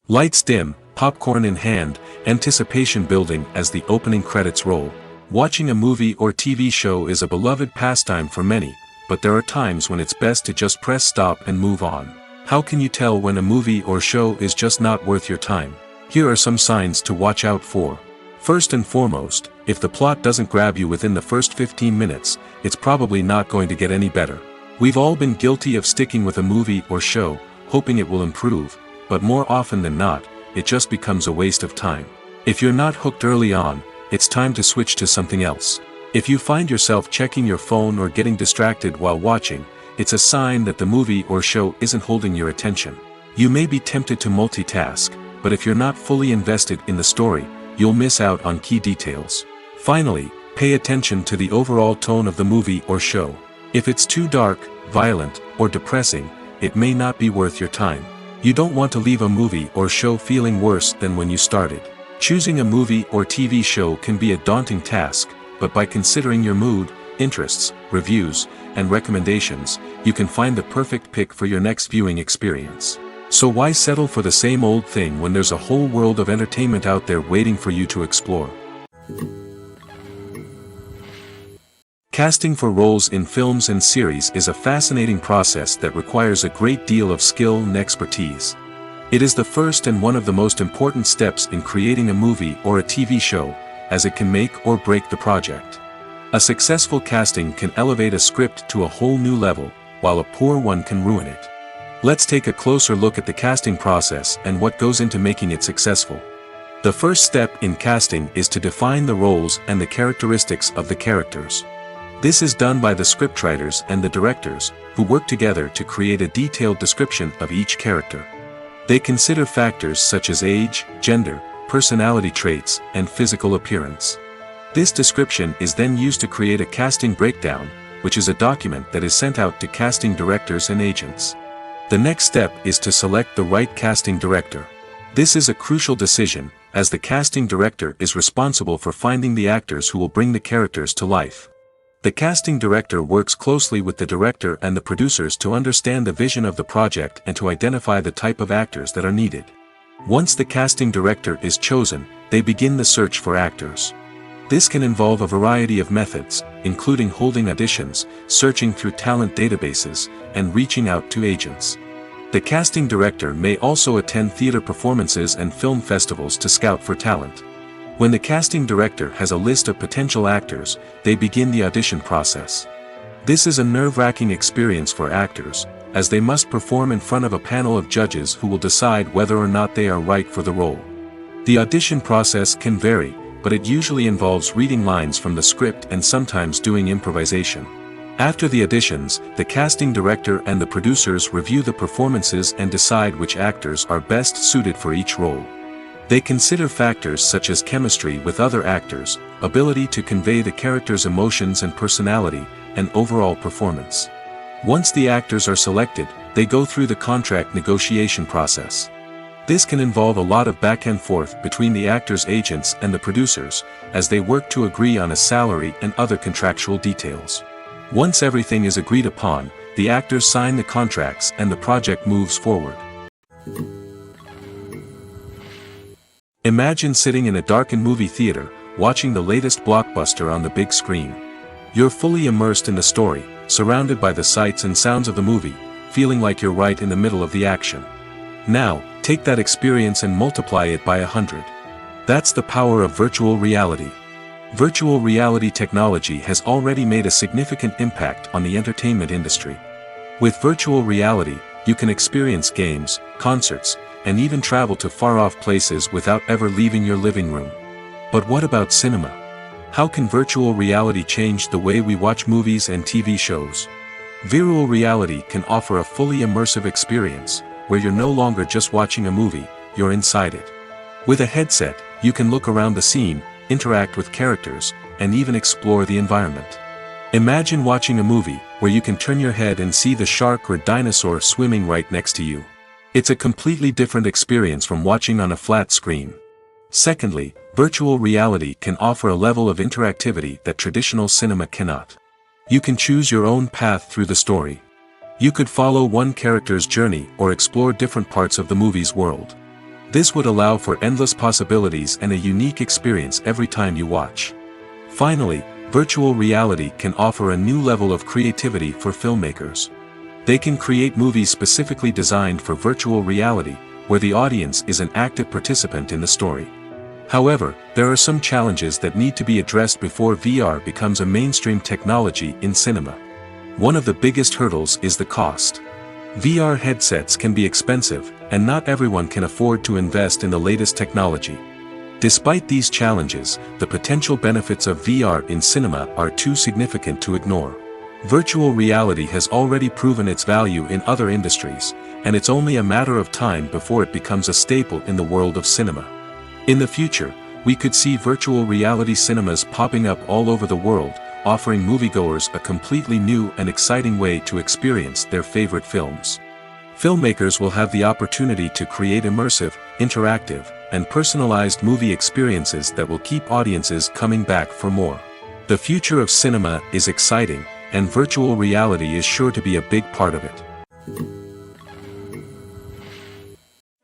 Lights dim, popcorn in hand, anticipation building as the opening credits roll. Watching a movie or TV show is a beloved pastime for many, but there are times when it's best to just press stop and move on. How can you tell when a movie or show is just not worth your time? Here are some signs to watch out for. First and foremost, if the plot doesn't grab you within the first 15 minutes, it's probably not going to get any better. We've all been guilty of sticking with a movie or show, hoping it will improve, but more often than not, it just becomes a waste of time. If you're not hooked early on, it's time to switch to something else. If you find yourself checking your phone or getting distracted while watching, it's a sign that the movie or show isn't holding your attention. You may be tempted to multitask, but if you're not fully invested in the story, you'll miss out on key details. Finally, pay attention to the overall tone of the movie or show. If it's too dark, violent, or depressing, it may not be worth your time. You don't want to leave a movie or show feeling worse than when you started. Choosing a movie or TV show can be a daunting task, but by considering your mood, interests, reviews, and recommendations, you can find the perfect pick for your next viewing experience. So why settle for the same old thing when there's a whole world of entertainment out there waiting for you to explore? Casting for roles in films and series is a fascinating process that requires a great deal of skill and expertise. It is the first and one of the most important steps in creating a movie or a TV show, as it can make or break the project. A successful casting can elevate a script to a whole new level, while a poor one can ruin it. Let's take a closer look at the casting process and what goes into making it successful. The first step in casting is to define the roles and the characteristics of the characters. This is done by the scriptwriters and the directors, who work together to create a detailed description of each character. They consider factors such as age, gender, personality traits, and physical appearance. This description is then used to create a casting breakdown, which is a document that is sent out to casting directors and agents. The next step is to select the right casting director. This is a crucial decision, as the casting director is responsible for finding the actors who will bring the characters to life. The casting director works closely with the director and the producers to understand the vision of the project and to identify the type of actors that are needed. Once the casting director is chosen, they begin the search for actors. This can involve a variety of methods, including holding auditions, searching through talent databases, and reaching out to agents. The casting director may also attend theater performances and film festivals to scout for talent. When the casting director has a list of potential actors, they begin the audition process. This is a nerve-wracking experience for actors, as they must perform in front of a panel of judges who will decide whether or not they are right for the role. The audition process can vary, but it usually involves reading lines from the script and sometimes doing improvisation. After the auditions, the casting director and the producers review the performances and decide which actors are best suited for each role. They consider factors such as chemistry with other actors, ability to convey the character's emotions and personality, and overall performance. Once the actors are selected, they go through the contract negotiation process. This can involve a lot of back and forth between the actors' agents and the producers, as they work to agree on a salary and other contractual details. Once everything is agreed upon, the actors sign the contracts and the project moves forward. Imagine sitting in a darkened movie theater, watching the latest blockbuster on the big screen. You're fully immersed in the story, surrounded by the sights and sounds of the movie, feeling like you're right in the middle of the action. Now, take that experience and multiply it by 100. That's the power of virtual reality. Virtual reality technology has already made a significant impact on the entertainment industry. With virtual reality, you can experience games, concerts, and even travel to far-off places without ever leaving your living room. But what about cinema? How can virtual reality change the way we watch movies and TV shows? Virtual reality can offer a fully immersive experience, where you're no longer just watching a movie, you're inside it. With a headset, you can look around the scene, interact with characters, and even explore the environment. Imagine watching a movie, where you can turn your head and see the shark or dinosaur swimming right next to you. It's a completely different experience from watching on a flat screen. Secondly, virtual reality can offer a level of interactivity that traditional cinema cannot. You can choose your own path through the story. You could follow one character's journey or explore different parts of the movie's world. This would allow for endless possibilities and a unique experience every time you watch. Finally, virtual reality can offer a new level of creativity for filmmakers. They can create movies specifically designed for virtual reality, where the audience is an active participant in the story. However, there are some challenges that need to be addressed before VR becomes a mainstream technology in cinema. One of the biggest hurdles is the cost. VR headsets can be expensive, and not everyone can afford to invest in the latest technology. Despite these challenges, the potential benefits of VR in cinema are too significant to ignore. Virtual reality has already proven its value in other industries, and it's only a matter of time before it becomes a staple in the world of cinema. In the future, we could see virtual reality cinemas popping up all over the world, offering moviegoers a completely new and exciting way to experience their favorite films. Filmmakers will have the opportunity to create immersive, interactive, and personalized movie experiences that will keep audiences coming back for more. The future of cinema is exciting, and virtual reality is sure to be a big part of it.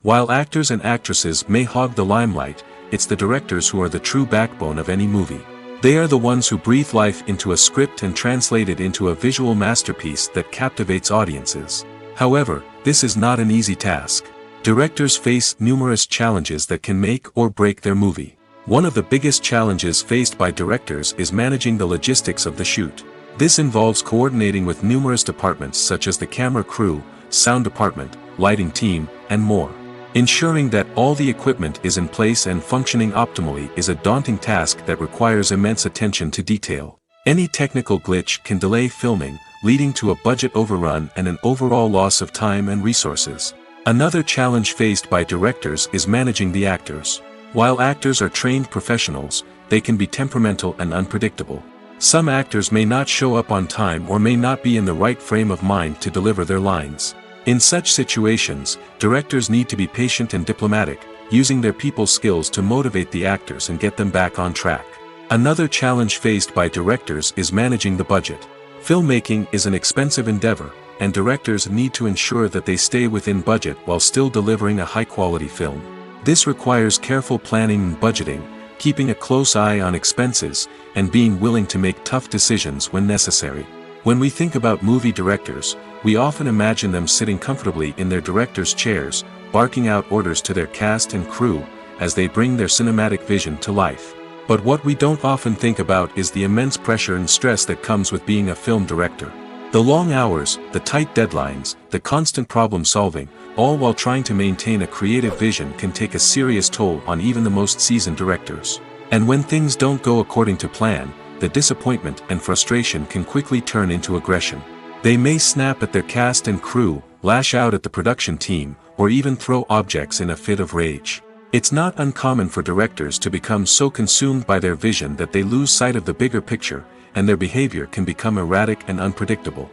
While actors and actresses may hog the limelight, it's the directors who are the true backbone of any movie. They are the ones who breathe life into a script and translate it into a visual masterpiece that captivates audiences. However, this is not an easy task. Directors face numerous challenges that can make or break their movie. One of the biggest challenges faced by directors is managing the logistics of the shoot. This involves coordinating with numerous departments such as the camera crew, sound department, lighting team, and more. Ensuring that all the equipment is in place and functioning optimally is a daunting task that requires immense attention to detail. Any technical glitch can delay filming, leading to a budget overrun and an overall loss of time and resources. Another challenge faced by directors is managing the actors. While actors are trained professionals, they can be temperamental and unpredictable. Some actors may not show up on time or may not be in the right frame of mind to deliver their lines. In such situations, directors need to be patient and diplomatic, using their people skills to motivate the actors and get them back on track. Another challenge faced by directors is managing the budget. Filmmaking is an expensive endeavor, and directors need to ensure that they stay within budget while still delivering a high-quality film. This requires careful planning and budgeting, keeping a close eye on expenses, and being willing to make tough decisions when necessary. When we think about movie directors, we often imagine them sitting comfortably in their director's chairs, barking out orders to their cast and crew, as they bring their cinematic vision to life. But what we don't often think about is the immense pressure and stress that comes with being a film director. The long hours, the tight deadlines, the constant problem solving, all while trying to maintain a creative vision can take a serious toll on even the most seasoned directors. And when things don't go according to plan, the disappointment and frustration can quickly turn into aggression. They may snap at their cast and crew, lash out at the production team, or even throw objects in a fit of rage. It's not uncommon for directors to become so consumed by their vision that they lose sight of the bigger picture, and their behavior can become erratic and unpredictable.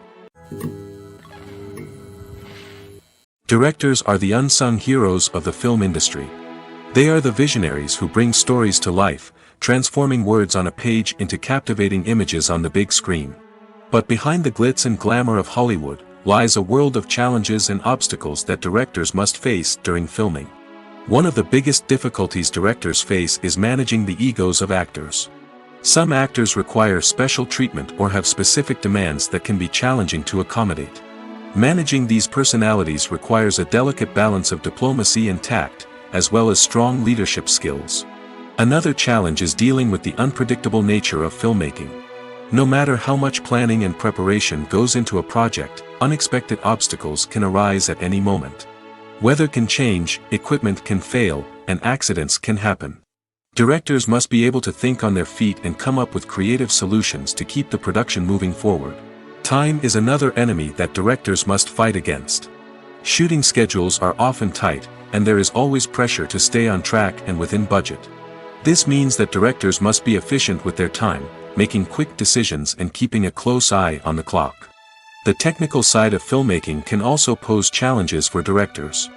Directors are the unsung heroes of the film industry. They are the visionaries who bring stories to life, transforming words on a page into captivating images on the big screen. But behind the glitz and glamour of Hollywood, lies a world of challenges and obstacles that directors must face during filming. One of the biggest difficulties directors face is managing the egos of actors. Some actors require special treatment or have specific demands that can be challenging to accommodate. Managing these personalities requires a delicate balance of diplomacy and tact, as well as strong leadership skills. Another challenge is dealing with the unpredictable nature of filmmaking. No matter how much planning and preparation goes into a project, unexpected obstacles can arise at any moment. Weather can change, equipment can fail, and accidents can happen. Directors must be able to think on their feet and come up with creative solutions to keep the production moving forward. Time is another enemy that directors must fight against. Shooting schedules are often tight, and there is always pressure to stay on track and within budget. This means that directors must be efficient with their time, making quick decisions and keeping a close eye on the clock. The technical side of filmmaking can also pose challenges for directors.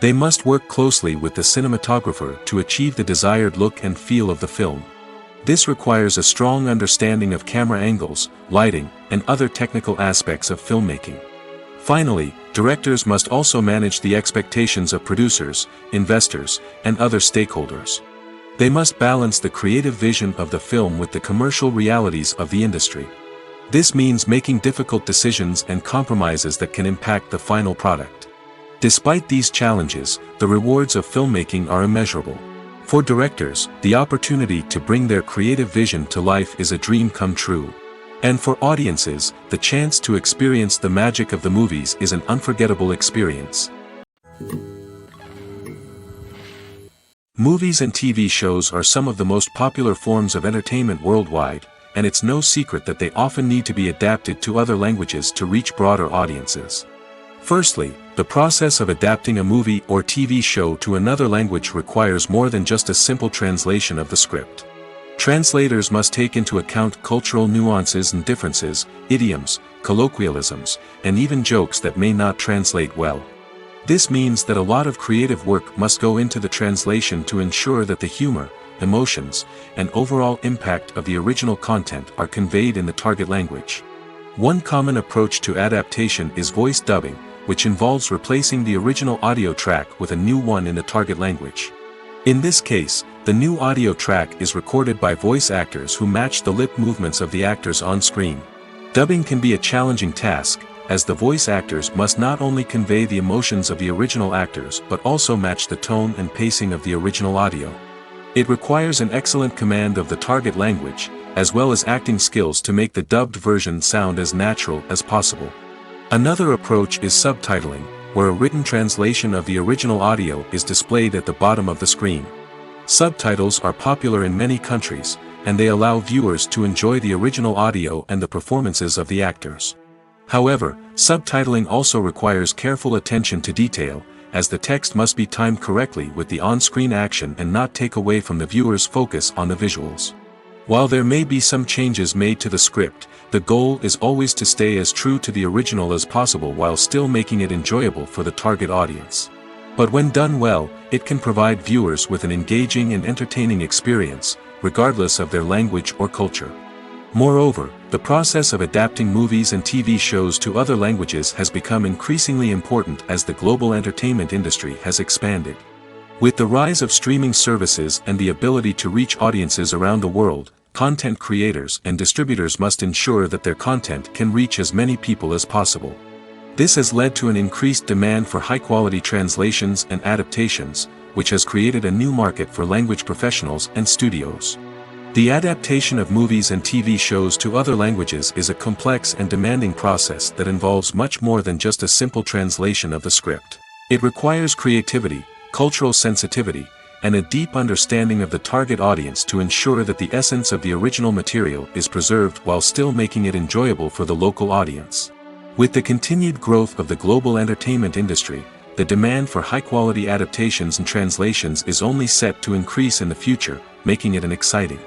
They must work closely with the cinematographer to achieve the desired look and feel of the film. This requires a strong understanding of camera angles, lighting, and other technical aspects of filmmaking. Finally, directors must also manage the expectations of producers, investors, and other stakeholders. They must balance the creative vision of the film with the commercial realities of the industry. This means making difficult decisions and compromises that can impact the final product. Despite these challenges, the rewards of filmmaking are immeasurable. For directors, the opportunity to bring their creative vision to life is a dream come true. And for audiences, the chance to experience the magic of the movies is an unforgettable experience. Movies and TV shows are some of the most popular forms of entertainment worldwide, and it's no secret that they often need to be adapted to other languages to reach broader audiences. Firstly, the process of adapting a movie or TV show to another language requires more than just a simple translation of the script. Translators must take into account cultural nuances and differences, idioms, colloquialisms, and even jokes that may not translate well. This means that a lot of creative work must go into the translation to ensure that the humor, emotions, and overall impact of the original content are conveyed in the target language. One common approach to adaptation is voice dubbing, which involves replacing the original audio track with a new one in the target language. In this case, the new audio track is recorded by voice actors who match the lip movements of the actors on screen. Dubbing can be a challenging task, as the voice actors must not only convey the emotions of the original actors but also match the tone and pacing of the original audio. It requires an excellent command of the target language, as well as acting skills to make the dubbed version sound as natural as possible. Another approach is subtitling, where a written translation of the original audio is displayed at the bottom of the screen. Subtitles are popular in many countries, and they allow viewers to enjoy the original audio and the performances of the actors. However, subtitling also requires careful attention to detail, as the text must be timed correctly with the on-screen action and not take away from the viewer's focus on the visuals. While there may be some changes made to the script, the goal is always to stay as true to the original as possible while still making it enjoyable for the target audience. But when done well, it can provide viewers with an engaging and entertaining experience, regardless of their language or culture. Moreover, the process of adapting movies and TV shows to other languages has become increasingly important as the global entertainment industry has expanded. With the rise of streaming services and the ability to reach audiences around the world, content creators and distributors must ensure that their content can reach as many people as possible. This has led to an increased demand for high-quality translations and adaptations, which has created a new market for language professionals and studios. The adaptation of movies and TV shows to other languages is a complex and demanding process that involves much more than just a simple translation of the script. It requires creativity, cultural sensitivity, and a deep understanding of the target audience to ensure that the essence of the original material is preserved while still making it enjoyable for the local audience. With the continued growth of the global entertainment industry, the demand for high-quality adaptations and translations is only set to increase in the future, making it an exciting.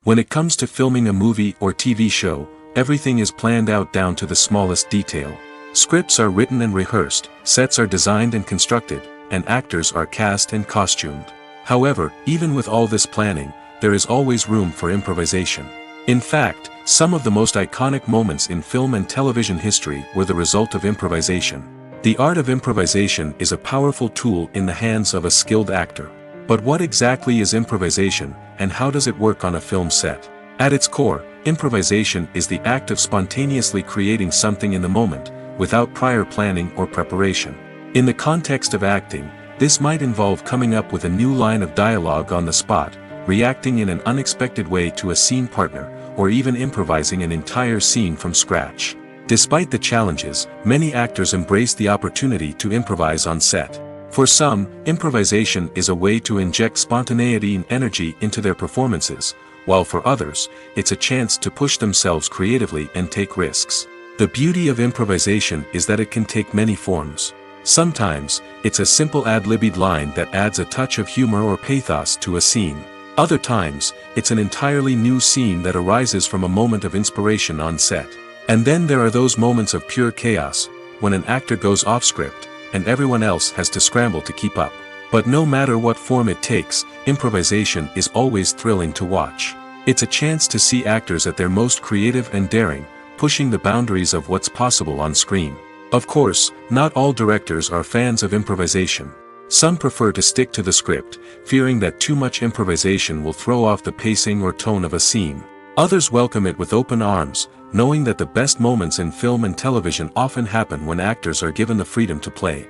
When it comes to filming a movie or TV show, everything is planned out down to the smallest detail. Scripts are written and rehearsed, sets are designed and constructed, and actors are cast and costumed. However, even with all this planning, there is always room for improvisation. In fact, some of the most iconic moments in film and television history were the result of improvisation. The art of improvisation is a powerful tool in the hands of a skilled actor. But what exactly is improvisation, and how does it work on a film set? At its core, improvisation is the act of spontaneously creating something in the moment, without prior planning or preparation. In the context of acting, this might involve coming up with a new line of dialogue on the spot, reacting in an unexpected way to a scene partner, or even improvising an entire scene from scratch. Despite the challenges, many actors embrace the opportunity to improvise on set. For some, improvisation is a way to inject spontaneity and energy into their performances, while for others, it's a chance to push themselves creatively and take risks. The beauty of improvisation is that it can take many forms. Sometimes, it's a simple ad-libbed line that adds a touch of humor or pathos to a scene. Other times, it's an entirely new scene that arises from a moment of inspiration on set. And then there are those moments of pure chaos, when an actor goes off script, and everyone else has to scramble to keep up. But no matter what form it takes, improvisation is always thrilling to watch. It's a chance to see actors at their most creative and daring, pushing the boundaries of what's possible on screen. Of course, not all directors are fans of improvisation. Some prefer to stick to the script, fearing that too much improvisation will throw off the pacing or tone of a scene. Others welcome it with open arms, knowing that the best moments in film and television often happen when actors are given the freedom to play.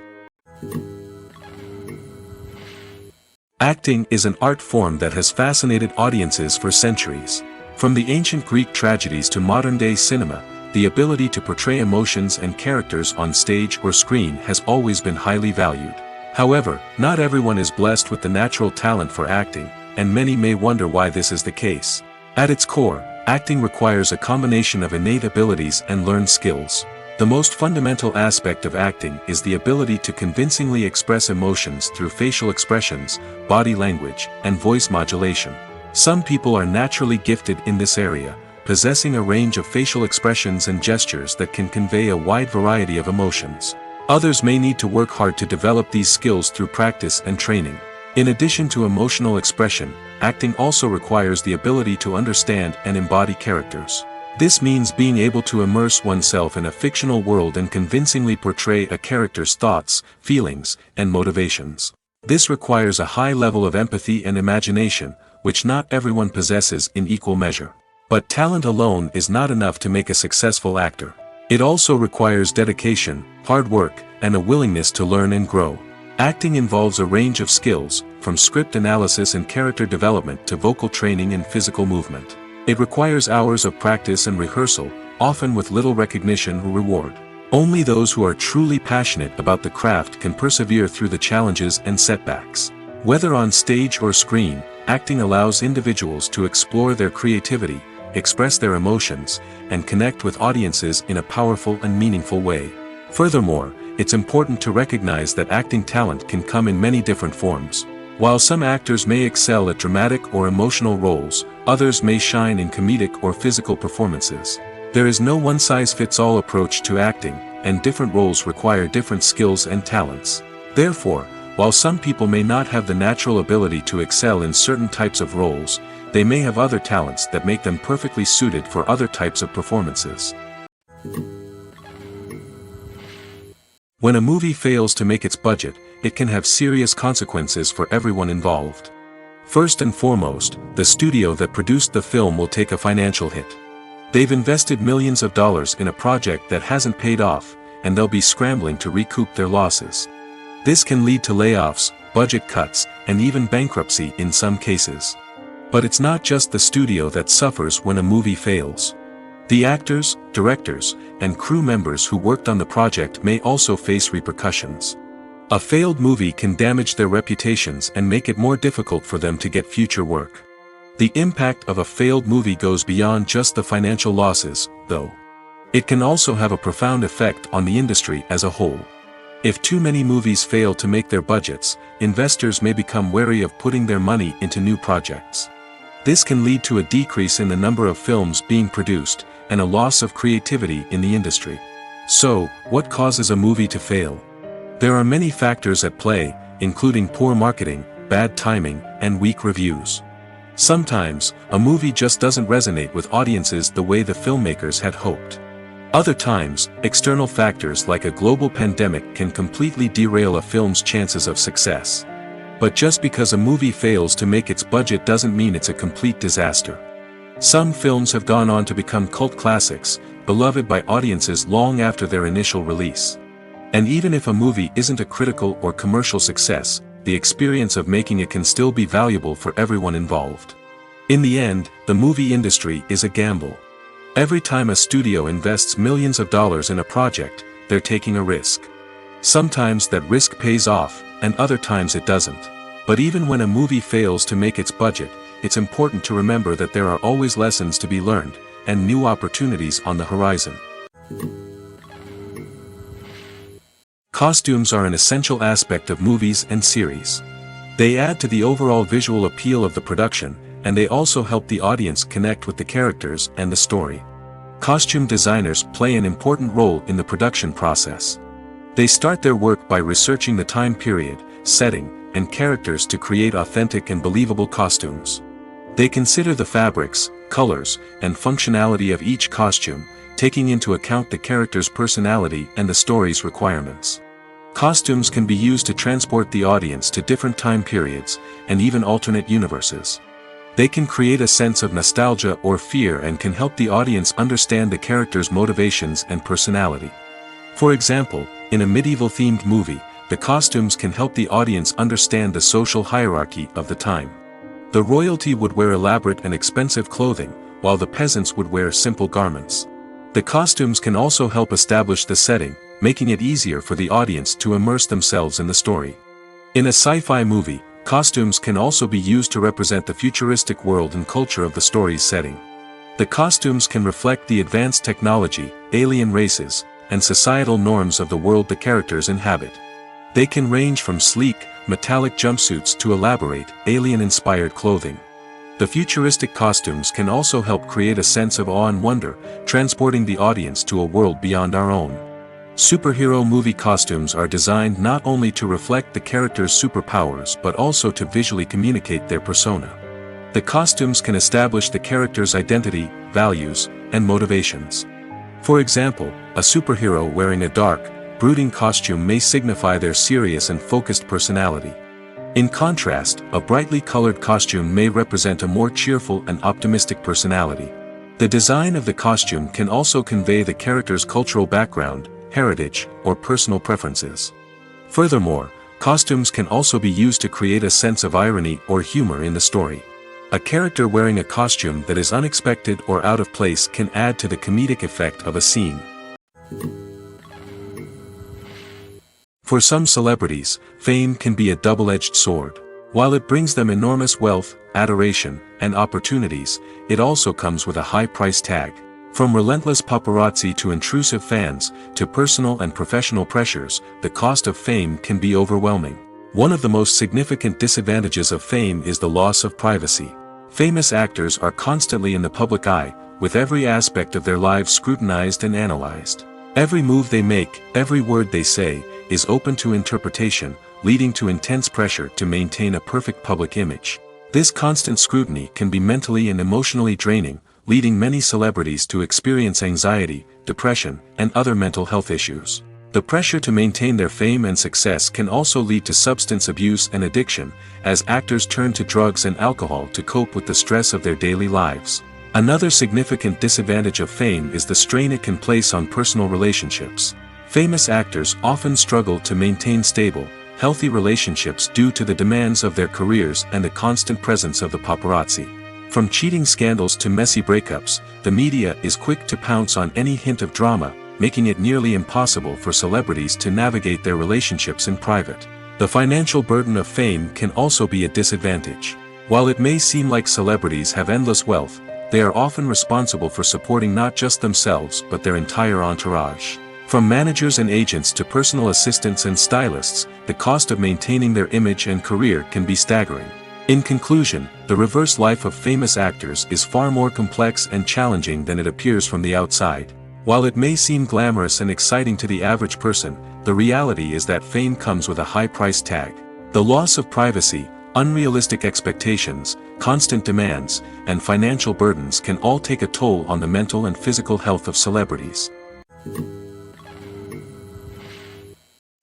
Acting is an art form that has fascinated audiences for centuries. From the ancient Greek tragedies to modern-day cinema, the ability to portray emotions and characters on stage or screen has always been highly valued. However, not everyone is blessed with the natural talent for acting, and many may wonder why this is the case. At its core, acting requires a combination of innate abilities and learned skills. The most fundamental aspect of acting is the ability to convincingly express emotions through facial expressions, body language, and voice modulation. Some people are naturally gifted in this area, possessing a range of facial expressions and gestures that can convey a wide variety of emotions. Others may need to work hard to develop these skills through practice and training. In addition to emotional expression, acting also requires the ability to understand and embody characters. This means being able to immerse oneself in a fictional world and convincingly portray a character's thoughts, feelings, and motivations. This requires a high level of empathy and imagination, which not everyone possesses in equal measure. But talent alone is not enough to make a successful actor. It also requires dedication, hard work, and a willingness to learn and grow. Acting involves a range of skills, from script analysis and character development to vocal training and physical movement. It requires hours of practice and rehearsal, often with little recognition or reward. Only those who are truly passionate about the craft can persevere through the challenges and setbacks. Whether on stage or screen, acting allows individuals to explore their creativity, express their emotions, and connect with audiences in a powerful and meaningful way. Furthermore, it's important to recognize that acting talent can come in many different forms. While some actors may excel at dramatic or emotional roles, others may shine in comedic or physical performances. There is no one-size-fits-all approach to acting, and different roles require different skills and talents. Therefore, while some people may not have the natural ability to excel in certain types of roles, they may have other talents that make them perfectly suited for other types of performances. When a movie fails to make its budget, it can have serious consequences for everyone involved. First and foremost, the studio that produced the film will take a financial hit. They've invested millions of dollars in a project that hasn't paid off, and they'll be scrambling to recoup their losses. This can lead to layoffs, budget cuts, and even bankruptcy in some cases. But it's not just the studio that suffers when a movie fails. The actors, directors, and crew members who worked on the project may also face repercussions. A failed movie can damage their reputations and make it more difficult for them to get future work. The impact of a failed movie goes beyond just the financial losses, though. It can also have a profound effect on the industry as a whole. If too many movies fail to make their budgets, investors may become wary of putting their money into new projects. This can lead to a decrease in the number of films being produced, and a loss of creativity in the industry. So, what causes a movie to fail? There are many factors at play, including poor marketing, bad timing, and weak reviews. Sometimes, a movie just doesn't resonate with audiences the way the filmmakers had hoped. Other times, external factors like a global pandemic can completely derail a film's chances of success. But just because a movie fails to make its budget doesn't mean it's a complete disaster. Some films have gone on to become cult classics, beloved by audiences long after their initial release. And even if a movie isn't a critical or commercial success, the experience of making it can still be valuable for everyone involved. In the end, the movie industry is a gamble. Every time a studio invests millions of dollars in a project, they're taking a risk. Sometimes that risk pays off, and other times it doesn't. But even when a movie fails to make its budget, it's important to remember that there are always lessons to be learned, and new opportunities on the horizon. Costumes are an essential aspect of movies and series. They add to the overall visual appeal of the production, and they also help the audience connect with the characters and the story. Costume designers play an important role in the production process. They start their work by researching the time period, setting, and characters to create authentic and believable costumes. They consider the fabrics, colors, and functionality of each costume, taking into account the character's personality and the story's requirements. Costumes can be used to transport the audience to different time periods, and even alternate universes. They can create a sense of nostalgia or fear and can help the audience understand the character's motivations and personality. For example, in a medieval-themed movie, the costumes can help the audience understand the social hierarchy of the time. The royalty would wear elaborate and expensive clothing, while the peasants would wear simple garments. The costumes can also help establish the setting, making it easier for the audience to immerse themselves in the story. In a sci-fi movie, costumes can also be used to represent the futuristic world and culture of the story's setting. The costumes can reflect the advanced technology, alien races, and societal norms of the world the characters inhabit. They can range from sleek, metallic jumpsuits to elaborate, alien-inspired clothing. The futuristic costumes can also help create a sense of awe and wonder, transporting the audience to a world beyond our own. Superhero movie costumes are designed not only to reflect the character's superpowers but also to visually communicate their persona. The costumes can establish the character's identity, values, and motivations. For example, a superhero wearing a dark, brooding costume may signify their serious and focused personality. In contrast, a brightly colored costume may represent a more cheerful and optimistic personality. The design of the costume can also convey the character's cultural background, heritage, or personal preferences. Furthermore, costumes can also be used to create a sense of irony or humor in the story. A character wearing a costume that is unexpected or out of place can add to the comedic effect of a scene. For some celebrities, fame can be a double-edged sword. While it brings them enormous wealth, adoration, and opportunities, it also comes with a high price tag. From relentless paparazzi to intrusive fans, to personal and professional pressures, the cost of fame can be overwhelming. One of the most significant disadvantages of fame is the loss of privacy. Famous actors are constantly in the public eye, with every aspect of their lives scrutinized and analyzed. Every move they make, every word they say, is open to interpretation, leading to intense pressure to maintain a perfect public image. This constant scrutiny can be mentally and emotionally draining, leading many celebrities to experience anxiety, depression, and other mental health issues. The pressure to maintain their fame and success can also lead to substance abuse and addiction, as actors turn to drugs and alcohol to cope with the stress of their daily lives. Another significant disadvantage of fame is the strain it can place on personal relationships. Famous actors often struggle to maintain stable, healthy relationships due to the demands of their careers and the constant presence of the paparazzi. From cheating scandals to messy breakups, the media is quick to pounce on any hint of drama, making it nearly impossible for celebrities to navigate their relationships in private. The financial burden of fame can also be a disadvantage. While it may seem like celebrities have endless wealth, they are often responsible for supporting not just themselves but their entire entourage. From managers and agents to personal assistants and stylists, the cost of maintaining their image and career can be staggering. In conclusion, the reverse life of famous actors is far more complex and challenging than it appears from the outside. While it may seem glamorous and exciting to the average person, the reality is that fame comes with a high price tag. The loss of privacy, unrealistic expectations, constant demands, and financial burdens can all take a toll on the mental and physical health of celebrities.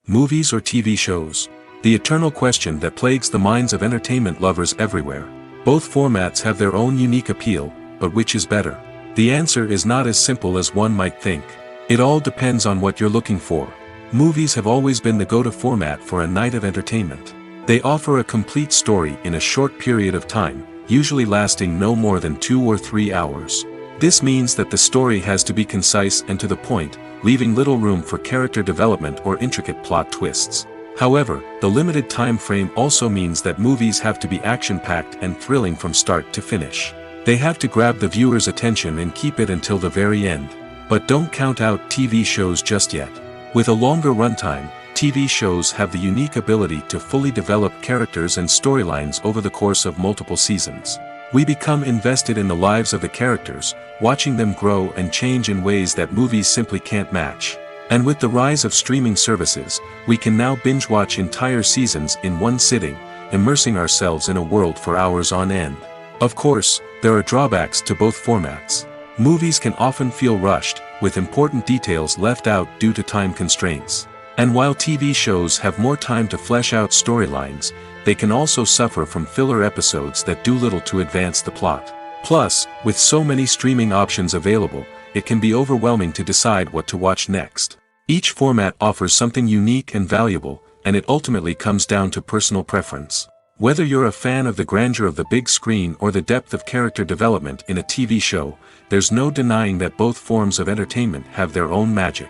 Movies or TV shows? The eternal question that plagues the minds of entertainment lovers everywhere. Both formats have their own unique appeal, but which is better? The answer is not as simple as one might think. It all depends on what you're looking for. Movies have always been the go-to format for a night of entertainment. They offer a complete story in a short period of time, usually lasting no more than 2 or 3 hours. This means that the story has to be concise and to the point, leaving little room for character development or intricate plot twists. However, the limited time frame also means that movies have to be action-packed and thrilling from start to finish. They have to grab the viewer's attention and keep it until the very end. But don't count out TV shows just yet. With a longer runtime, TV shows have the unique ability to fully develop characters and storylines over the course of multiple seasons. We become invested in the lives of the characters, watching them grow and change in ways that movies simply can't match. And with the rise of streaming services, we can now binge-watch entire seasons in one sitting, immersing ourselves in a world for hours on end. Of course, there are drawbacks to both formats. Movies can often feel rushed, with important details left out due to time constraints. And while TV shows have more time to flesh out storylines, they can also suffer from filler episodes that do little to advance the plot. Plus, with so many streaming options available, it can be overwhelming to decide what to watch next. Each format offers something unique and valuable, and it ultimately comes down to personal preference. Whether you're a fan of the grandeur of the big screen or the depth of character development in a TV show, there's no denying that both forms of entertainment have their own magic.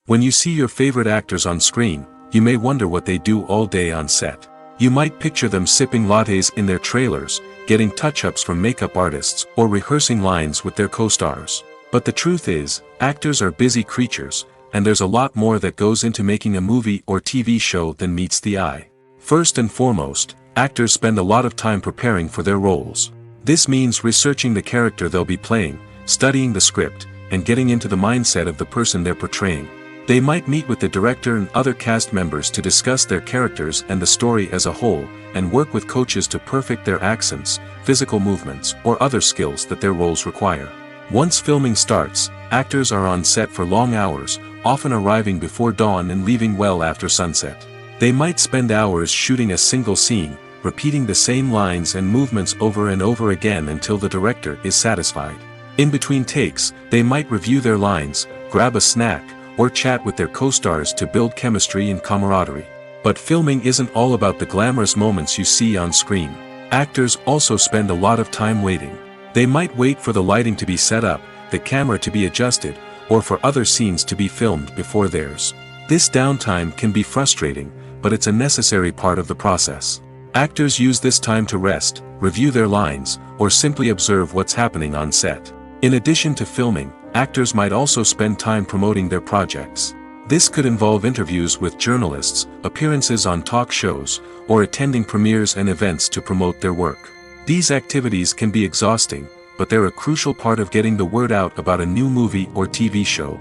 When you see your favorite actors on screen, you may wonder what they do all day on set. You might picture them sipping lattes in their trailers, getting touch-ups from makeup artists, or rehearsing lines with their co-stars. But the truth is, actors are busy creatures, and there's a lot more that goes into making a movie or TV show than meets the eye. First and foremost, actors spend a lot of time preparing for their roles. This means researching the character they'll be playing, studying the script, and getting into the mindset of the person they're portraying. They might meet with the director and other cast members to discuss their characters and the story as a whole, and work with coaches to perfect their accents, physical movements, or other skills that their roles require. Once filming starts, actors are on set for long hours, often arriving before dawn and leaving well after sunset. They might spend hours shooting a single scene, repeating the same lines and movements over and over again until the director is satisfied. In between takes, they might review their lines, grab a snack, or chat with their co-stars to build chemistry and camaraderie. But filming isn't all about the glamorous moments you see on screen. Actors also spend a lot of time waiting. They might wait for the lighting to be set up, the camera to be adjusted, or for other scenes to be filmed before theirs. This downtime can be frustrating, but it's a necessary part of the process. Actors use this time to rest, review their lines, or simply observe what's happening on set. In addition to filming, actors might also spend time promoting their projects. This could involve interviews with journalists, appearances on talk shows, or attending premieres and events to promote their work. These activities can be exhausting, but they're a crucial part of getting the word out about a new movie or TV show.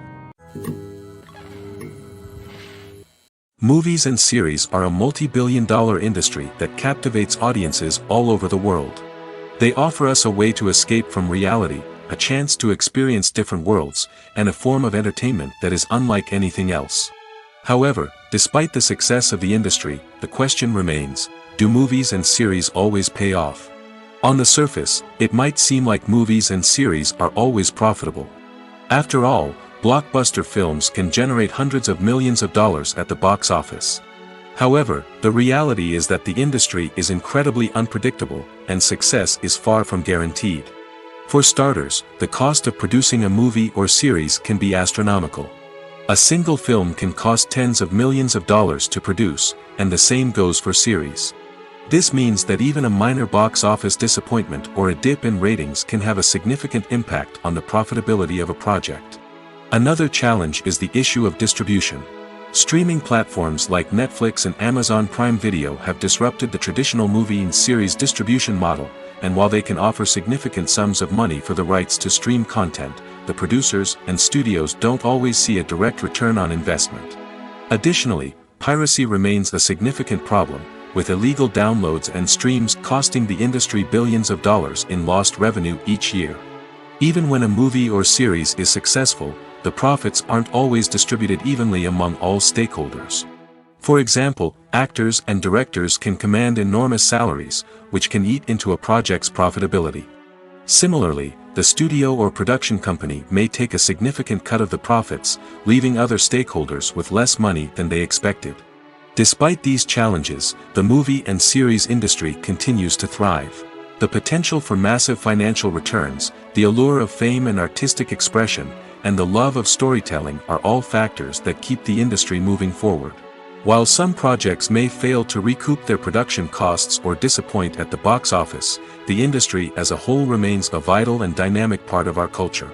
Movies and series are a multi-billion-dollar industry that captivates audiences all over the world. They offer us a way to escape from reality, a chance to experience different worlds, and a form of entertainment that is unlike anything else. However, despite the success of the industry, the question remains, do movies and series always pay off? On the surface, it might seem like movies and series are always profitable. After all, blockbuster films can generate hundreds of millions of dollars at the box office. However, the reality is that the industry is incredibly unpredictable, and success is far from guaranteed. For starters, the cost of producing a movie or series can be astronomical. A single film can cost tens of millions of dollars to produce, and the same goes for series. This means that even a minor box office disappointment or a dip in ratings can have a significant impact on the profitability of a project. Another challenge is the issue of distribution. Streaming platforms like Netflix and Amazon Prime Video have disrupted the traditional movie and series distribution model, and while they can offer significant sums of money for the rights to stream content, the producers and studios don't always see a direct return on investment. Additionally, piracy remains a significant problem, with illegal downloads and streams costing the industry billions of dollars in lost revenue each year. Even when a movie or series is successful, the profits aren't always distributed evenly among all stakeholders. For example, actors and directors can command enormous salaries, which can eat into a project's profitability. Similarly, the studio or production company may take a significant cut of the profits, leaving other stakeholders with less money than they expected. Despite these challenges, the movie and series industry continues to thrive. The potential for massive financial returns, the allure of fame and artistic expression, and the love of storytelling are all factors that keep the industry moving forward. While some projects may fail to recoup their production costs or disappoint at the box office, the industry as a whole remains a vital and dynamic part of our culture.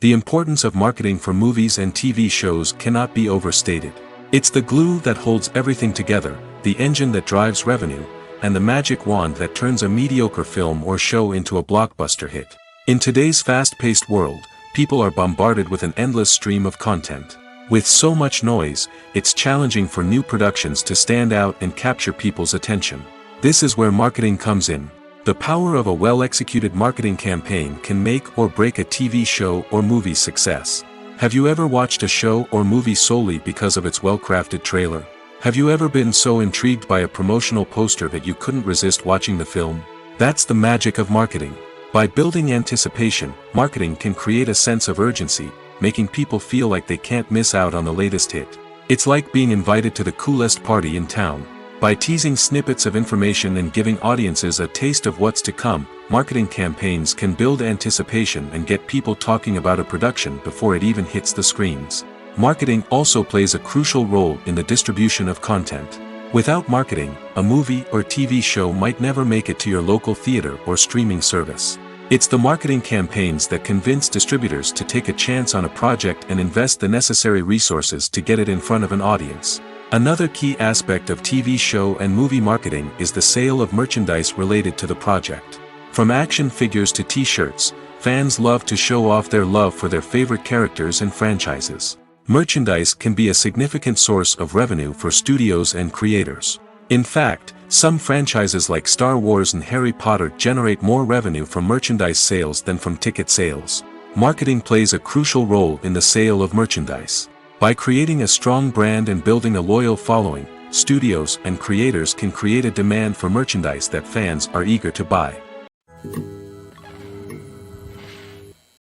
The importance of marketing for movies and TV shows cannot be overstated. It's the glue that holds everything together, the engine that drives revenue, and the magic wand that turns a mediocre film or show into a blockbuster hit. In today's fast-paced world, people are bombarded with an endless stream of content. With so much noise, it's challenging for new productions to stand out and capture people's attention. This is where marketing comes in. The power of a well-executed marketing campaign can make or break a TV show or movie's success. Have you ever watched a show or movie solely because of its well-crafted trailer? Have you ever been so intrigued by a promotional poster that you couldn't resist watching the film? That's the magic of marketing. By building anticipation, marketing can create a sense of urgency, making people feel like they can't miss out on the latest hit. It's like being invited to the coolest party in town. By teasing snippets of information and giving audiences a taste of what's to come, marketing campaigns can build anticipation and get people talking about a production before it even hits the screens. Marketing also plays a crucial role in the distribution of content. Without marketing, a movie or TV show might never make it to your local theater or streaming service. It's the marketing campaigns that convince distributors to take a chance on a project and invest the necessary resources to get it in front of an audience. Another key aspect of TV show and movie marketing is the sale of merchandise related to the project. From action figures to t-shirts, fans love to show off their love for their favorite characters and franchises. Merchandise can be a significant source of revenue for studios and creators. In fact, some franchises like Star Wars and Harry Potter generate more revenue from merchandise sales than from ticket sales. Marketing plays a crucial role in the sale of merchandise. By creating a strong brand and building a loyal following, studios and creators can create a demand for merchandise that fans are eager to buy.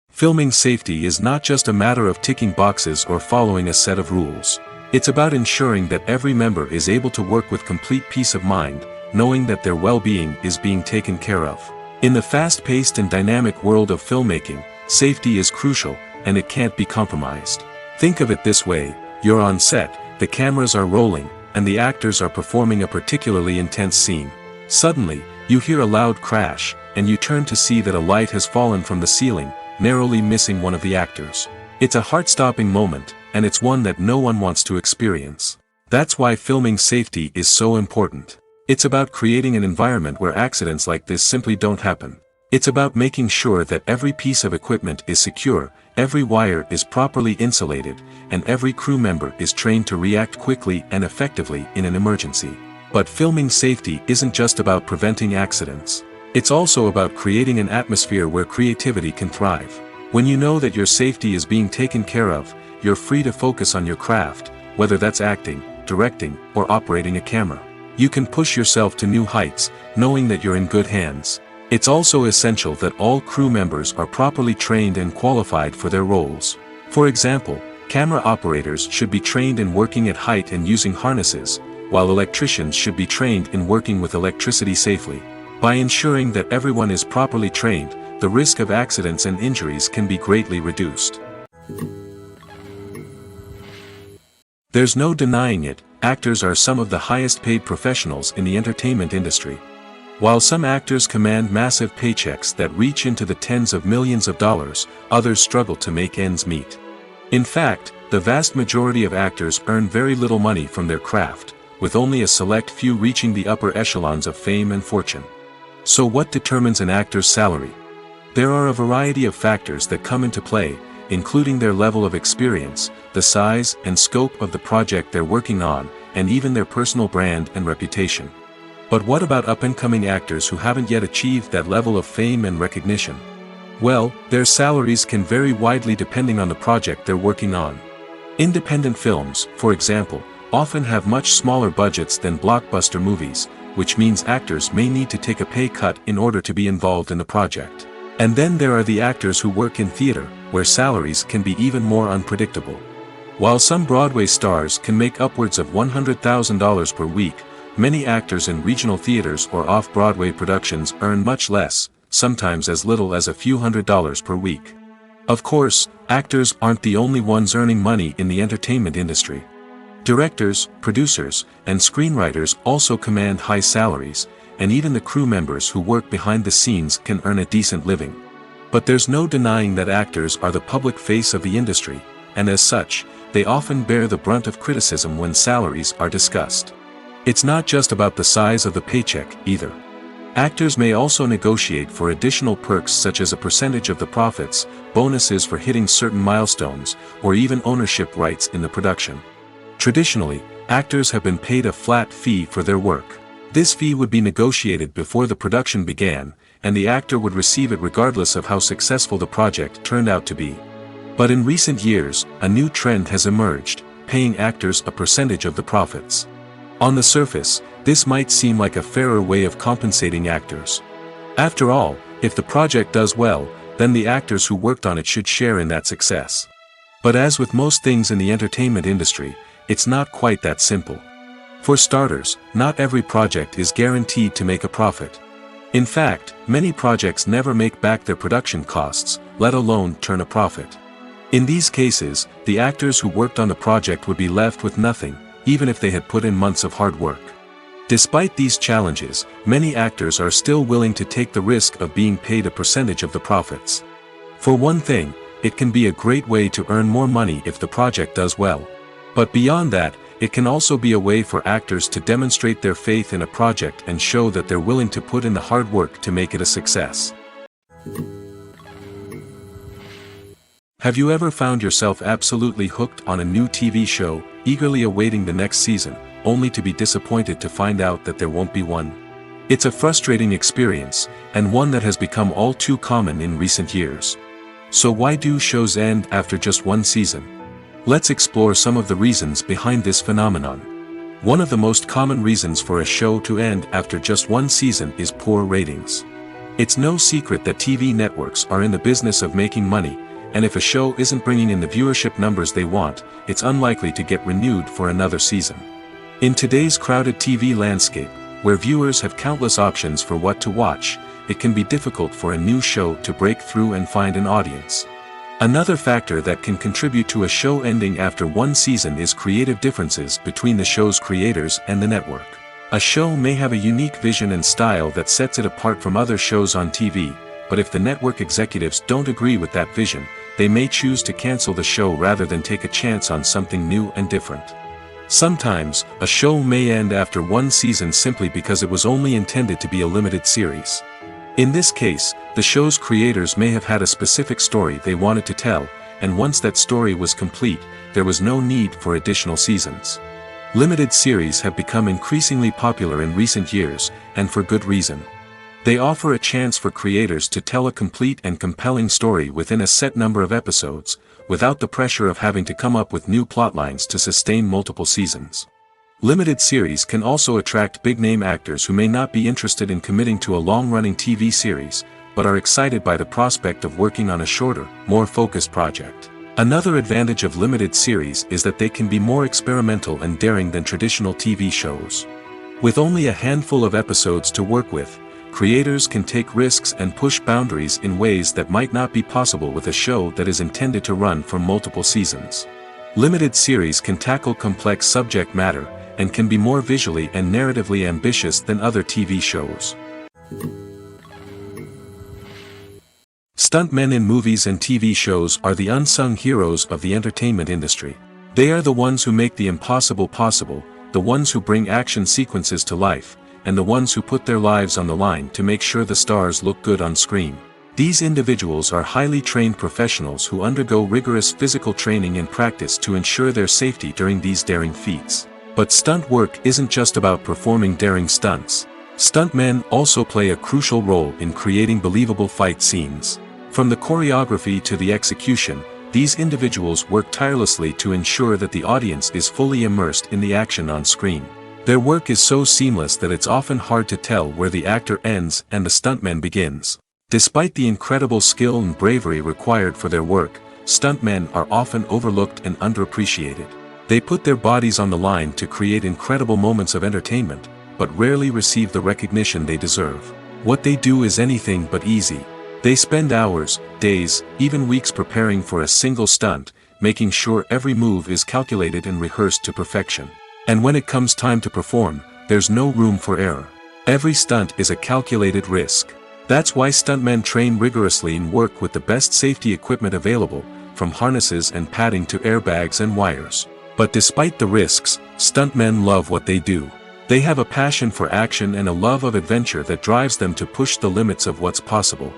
Filming safety is not just a matter of ticking boxes or following a set of rules. It's about ensuring that every member is able to work with complete peace of mind, knowing that their well-being is being taken care of. In the fast-paced and dynamic world of filmmaking, safety is crucial, and it can't be compromised. Think of it this way: you're on set, the cameras are rolling, and the actors are performing a particularly intense scene. Suddenly, you hear a loud crash, and you turn to see that a light has fallen from the ceiling, narrowly missing one of the actors. It's a heart-stopping moment, and it's one that no one wants to experience. That's why filming safety is so important. It's about creating an environment where accidents like this simply don't happen. It's about making sure that every piece of equipment is secure, every wire is properly insulated, and every crew member is trained to react quickly and effectively in an emergency. But filming safety isn't just about preventing accidents. It's also about creating an atmosphere where creativity can thrive. When you know that your safety is being taken care of, you're free to focus on your craft, whether that's acting, directing, or operating a camera. You can push yourself to new heights, knowing that you're in good hands. It's also essential that all crew members are properly trained and qualified for their roles. For example, camera operators should be trained in working at height and using harnesses, while electricians should be trained in working with electricity safely. By ensuring that everyone is properly trained, the risk of accidents and injuries can be greatly reduced. There's no denying it, actors are some of the highest paid professionals in the entertainment industry. While some actors command massive paychecks that reach into the tens of millions of dollars, others struggle to make ends meet. In fact, the vast majority of actors earn very little money from their craft, with only a select few reaching the upper echelons of fame and fortune. So what determines an actor's salary? There are a variety of factors that come into play, including their level of experience, the size and scope of the project they're working on, and even their personal brand and reputation. But what about up-and-coming actors who haven't yet achieved that level of fame and recognition? Well, their salaries can vary widely depending on the project they're working on. Independent films, for example, often have much smaller budgets than blockbuster movies, which means actors may need to take a pay cut in order to be involved in the project. And then there are the actors who work in theater, where salaries can be even more unpredictable. While some Broadway stars can make upwards of $100,000 per week, many actors in regional theaters or off-Broadway productions earn much less, sometimes as little as a few $100s per week. Of course, actors aren't the only ones earning money in the entertainment industry. Directors, producers, and screenwriters also command high salaries, and even the crew members who work behind the scenes can earn a decent living. But there's no denying that actors are the public face of the industry, and as such, they often bear the brunt of criticism when salaries are discussed. It's not just about the size of the paycheck, either. Actors may also negotiate for additional perks such as a percentage of the profits, bonuses for hitting certain milestones, or even ownership rights in the production. Traditionally, actors have been paid a flat fee for their work. This fee would be negotiated before the production began, and the actor would receive it regardless of how successful the project turned out to be. But in recent years, a new trend has emerged, paying actors a percentage of the profits. On the surface, this might seem like a fairer way of compensating actors. After all, if the project does well, then the actors who worked on it should share in that success. But as with most things in the entertainment industry, it's not quite that simple. For starters, not every project is guaranteed to make a profit. In fact, many projects never make back their production costs, let alone turn a profit. In these cases, the actors who worked on the project would be left with nothing, even if they had put in months of hard work. Despite these challenges, many actors are still willing to take the risk of being paid a percentage of the profits. For one thing, it can be a great way to earn more money if the project does well. But beyond that, it can also be a way for actors to demonstrate their faith in a project and show that they're willing to put in the hard work to make it a success. Have you ever found yourself absolutely hooked on a new TV show, eagerly awaiting the next season, only to be disappointed to find out that there won't be one? It's a frustrating experience, and one that has become all too common in recent years. So why do shows end after just one season? Let's explore some of the reasons behind this phenomenon. One of the most common reasons for a show to end after just one season is poor ratings. It's no secret that TV networks are in the business of making money, and if a show isn't bringing in the viewership numbers they want, it's unlikely to get renewed for another season. In today's crowded TV landscape, where viewers have countless options for what to watch, it can be difficult for a new show to break through and find an audience. Another factor that can contribute to a show ending after one season is creative differences between the show's creators and the network. A show may have a unique vision and style that sets it apart from other shows on TV, but if the network executives don't agree with that vision, they may choose to cancel the show rather than take a chance on something new and different. Sometimes, a show may end after one season simply because it was only intended to be a limited series. In this case, the show's creators may have had a specific story they wanted to tell, and once that story was complete, there was no need for additional seasons. Limited series have become increasingly popular in recent years, and for good reason. They offer a chance for creators to tell a complete and compelling story within a set number of episodes, without the pressure of having to come up with new plotlines to sustain multiple seasons. Limited series can also attract big-name actors who may not be interested in committing to a long-running TV series, but are excited by the prospect of working on a shorter, more focused project. Another advantage of limited series is that they can be more experimental and daring than traditional TV shows. With only a handful of episodes to work with, creators can take risks and push boundaries in ways that might not be possible with a show that is intended to run for multiple seasons. Limited series can tackle complex subject matter, and can be more visually and narratively ambitious than other TV shows. Stuntmen in movies and TV shows are the unsung heroes of the entertainment industry. They are the ones who make the impossible possible, the ones who bring action sequences to life, and the ones who put their lives on the line to make sure the stars look good on screen. These individuals are highly trained professionals who undergo rigorous physical training and practice to ensure their safety during these daring feats. But stunt work isn't just about performing daring stunts. Stuntmen also play a crucial role in creating believable fight scenes. From the choreography to the execution, these individuals work tirelessly to ensure that the audience is fully immersed in the action on screen. Their work is so seamless that it's often hard to tell where the actor ends and the stuntman begins. Despite the incredible skill and bravery required for their work, stuntmen are often overlooked and underappreciated. They put their bodies on the line to create incredible moments of entertainment, but rarely receive the recognition they deserve. What they do is anything but easy. They spend hours, days, even weeks preparing for a single stunt, making sure every move is calculated and rehearsed to perfection. And when it comes time to perform, there's no room for error. Every stunt is a calculated risk. That's why stuntmen train rigorously and work with the best safety equipment available, from harnesses and padding to airbags and wires. But despite the risks, stuntmen love what they do. They have a passion for action and a love of adventure that drives them to push the limits of what's possible.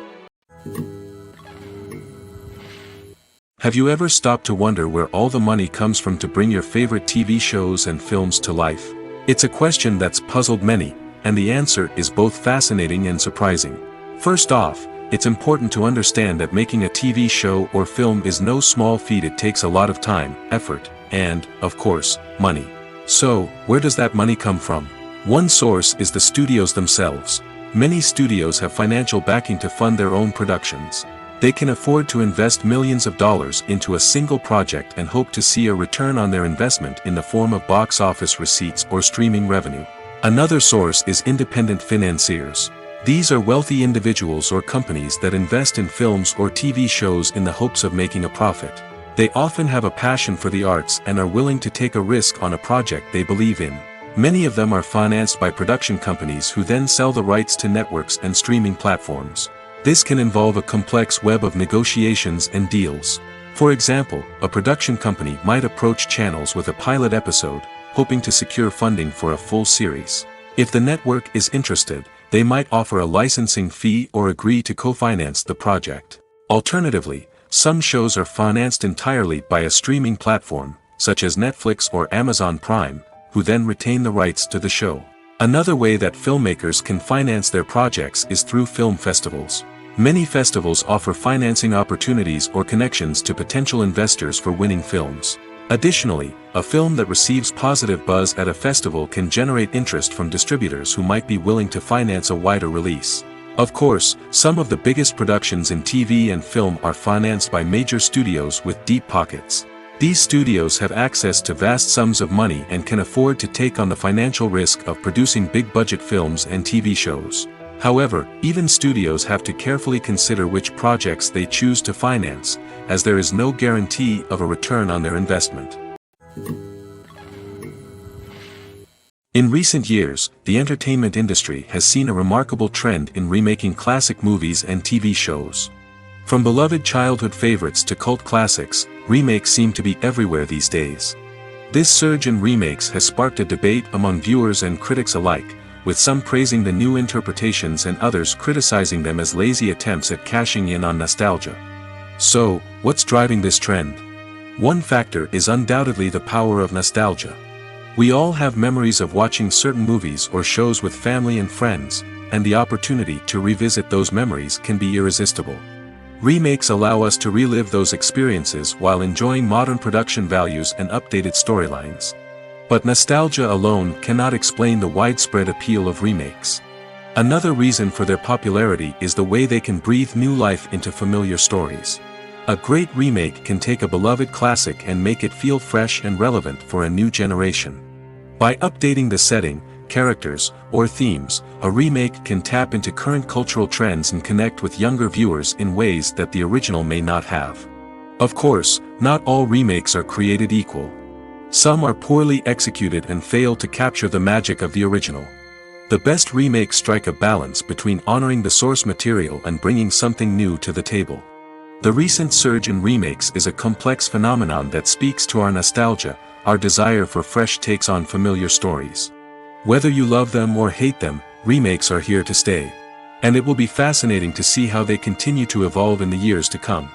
Have you ever stopped to wonder where all the money comes from to bring your favorite TV shows and films to life? It's a question that's puzzled many, and the answer is both fascinating and surprising. First off, it's important to understand that making a TV show or film is no small feat. It takes a lot of time, effort, and, of course, money. So, where does that money come from? One source is the studios themselves. Many studios have financial backing to fund their own productions. They can afford to invest millions of dollars into a single project and hope to see a return on their investment in the form of box office receipts or streaming revenue. Another source is independent financiers. These are wealthy individuals or companies that invest in films or TV shows in the hopes of making a profit. They often have a passion for the arts and are willing to take a risk on a project they believe in. Many of them are financed by production companies who then sell the rights to networks and streaming platforms. This can involve a complex web of negotiations and deals. For example, a production company might approach channels with a pilot episode, hoping to secure funding for a full series. If the network is interested, they might offer a licensing fee or agree to co-finance the project. Alternatively, some shows are financed entirely by a streaming platform, such as Netflix or Amazon Prime, who then retain the rights to the show. Another way that filmmakers can finance their projects is through film festivals. Many festivals offer financing opportunities or connections to potential investors for winning films. Additionally, a film that receives positive buzz at a festival can generate interest from distributors who might be willing to finance a wider release. Of course, some of the biggest productions in TV and film are financed by major studios with deep pockets. These studios have access to vast sums of money and can afford to take on the financial risk of producing big-budget films and TV shows. However, even studios have to carefully consider which projects they choose to finance, as there is no guarantee of a return on their investment. In recent years, the entertainment industry has seen a remarkable trend in remaking classic movies and TV shows. From beloved childhood favorites to cult classics, remakes seem to be everywhere these days. This surge in remakes has sparked a debate among viewers and critics alike, with some praising the new interpretations and others criticizing them as lazy attempts at cashing in on nostalgia. So, what's driving this trend? One factor is undoubtedly the power of nostalgia. We all have memories of watching certain movies or shows with family and friends, and the opportunity to revisit those memories can be irresistible. Remakes allow us to relive those experiences while enjoying modern production values and updated storylines. But nostalgia alone cannot explain the widespread appeal of remakes. Another reason for their popularity is the way they can breathe new life into familiar stories. A great remake can take a beloved classic and make it feel fresh and relevant for a new generation. By updating the setting, characters, or themes, a remake can tap into current cultural trends and connect with younger viewers in ways that the original may not have. Of course, not all remakes are created equal. Some are poorly executed and fail to capture the magic of the original. The best remakes strike a balance between honoring the source material and bringing something new to the table. The recent surge in remakes is a complex phenomenon that speaks to our nostalgia, our desire for fresh takes on familiar stories. Whether you love them or hate them, remakes are here to stay. And it will be fascinating to see how they continue to evolve in the years to come.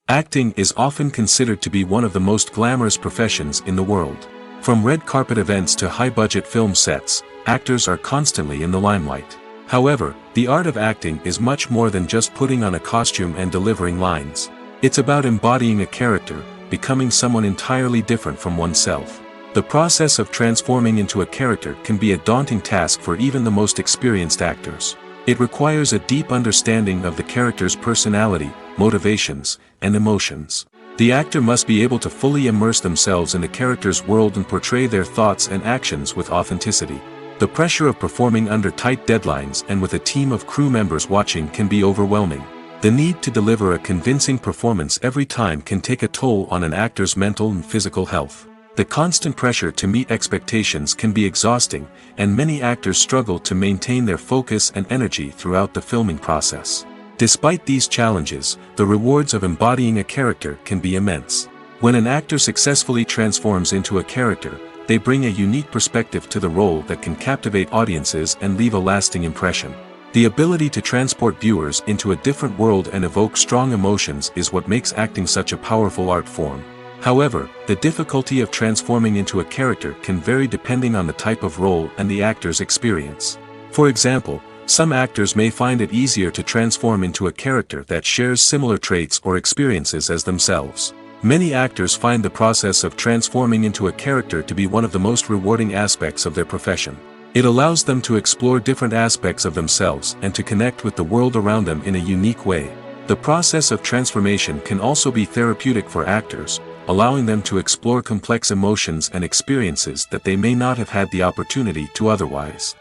Acting is often considered to be one of the most glamorous professions in the world. From red carpet events to high-budget film sets, actors are constantly in the limelight. However, the art of acting is much more than just putting on a costume and delivering lines. It's about embodying a character, becoming someone entirely different from oneself. The process of transforming into a character can be a daunting task for even the most experienced actors. It requires a deep understanding of the character's personality, motivations, and emotions. The actor must be able to fully immerse themselves in the character's world and portray their thoughts and actions with authenticity. The pressure of performing under tight deadlines and with a team of crew members watching can be overwhelming. The need to deliver a convincing performance every time can take a toll on an actor's mental and physical health. The constant pressure to meet expectations can be exhausting, and many actors struggle to maintain their focus and energy throughout the filming process. Despite these challenges, the rewards of embodying a character can be immense. When an actor successfully transforms into a character, they bring a unique perspective to the role that can captivate audiences and leave a lasting impression. The ability to transport viewers into a different world and evoke strong emotions is what makes acting such a powerful art form. However, the difficulty of transforming into a character can vary depending on the type of role and the actor's experience. For example, some actors may find it easier to transform into a character that shares similar traits or experiences as themselves. Many actors find the process of transforming into a character to be one of the most rewarding aspects of their profession. It allows them to explore different aspects of themselves and to connect with the world around them in a unique way. The process of transformation can also be therapeutic for actors, allowing them to explore complex emotions and experiences that they may not have had the opportunity to otherwise.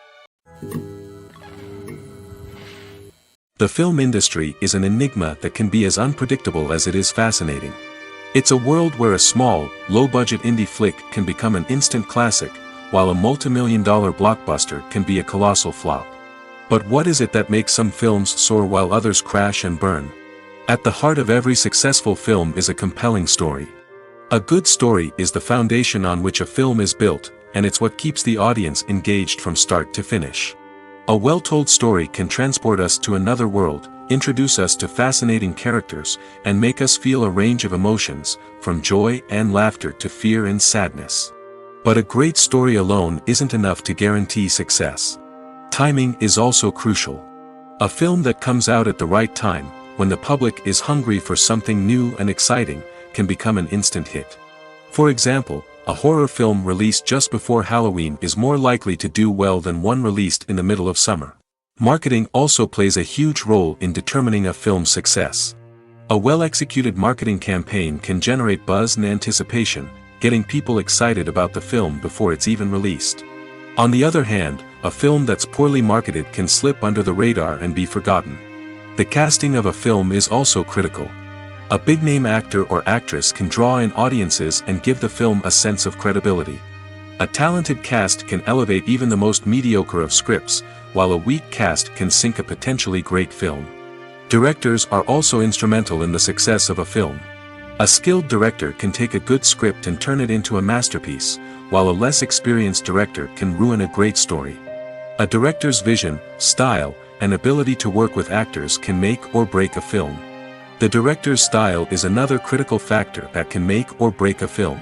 The film industry is an enigma that can be as unpredictable as it is fascinating. It's a world where a small, low-budget indie flick can become an instant classic, while a multi-million-dollar blockbuster can be a colossal flop. But what is it that makes some films soar while others crash and burn? At the heart of every successful film is a compelling story. A good story is the foundation on which a film is built, and it's what keeps the audience engaged from start to finish. A well-told story can transport us to another world, introduce us to fascinating characters, and make us feel a range of emotions, from joy and laughter to fear and sadness. But a great story alone isn't enough to guarantee success. Timing is also crucial. A film that comes out at the right time, when the public is hungry for something new and exciting, can become an instant hit. For example, a horror film released just before Halloween is more likely to do well than one released in the middle of summer. Marketing also plays a huge role in determining a film's success. A well-executed marketing campaign can generate buzz and anticipation, getting people excited about the film before it's even released. On the other hand, a film that's poorly marketed can slip under the radar and be forgotten. The casting of a film is also critical. A big-name actor or actress can draw in audiences and give the film a sense of credibility. A talented cast can elevate even the most mediocre of scripts, while a weak cast can sink a potentially great film. Directors are also instrumental in the success of a film. A skilled director can take a good script and turn it into a masterpiece, while a less experienced director can ruin a great story. A director's vision, style, and ability to work with actors can make or break a film. The director's style is another critical factor that can make or break a film.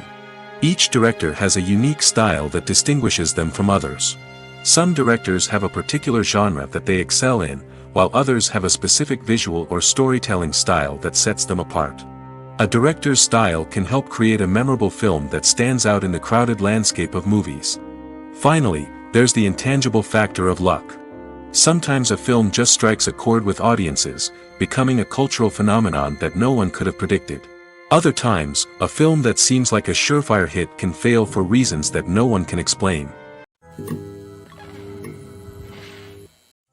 Each director has a unique style that distinguishes them from others. Some directors have a particular genre that they excel in, while others have a specific visual or storytelling style that sets them apart. A director's style can help create a memorable film that stands out in the crowded landscape of movies. Finally, there's the intangible factor of luck. Sometimes a film just strikes a chord with audiences, becoming a cultural phenomenon that no one could have predicted. Other times, a film that seems like a surefire hit can fail for reasons that no one can explain.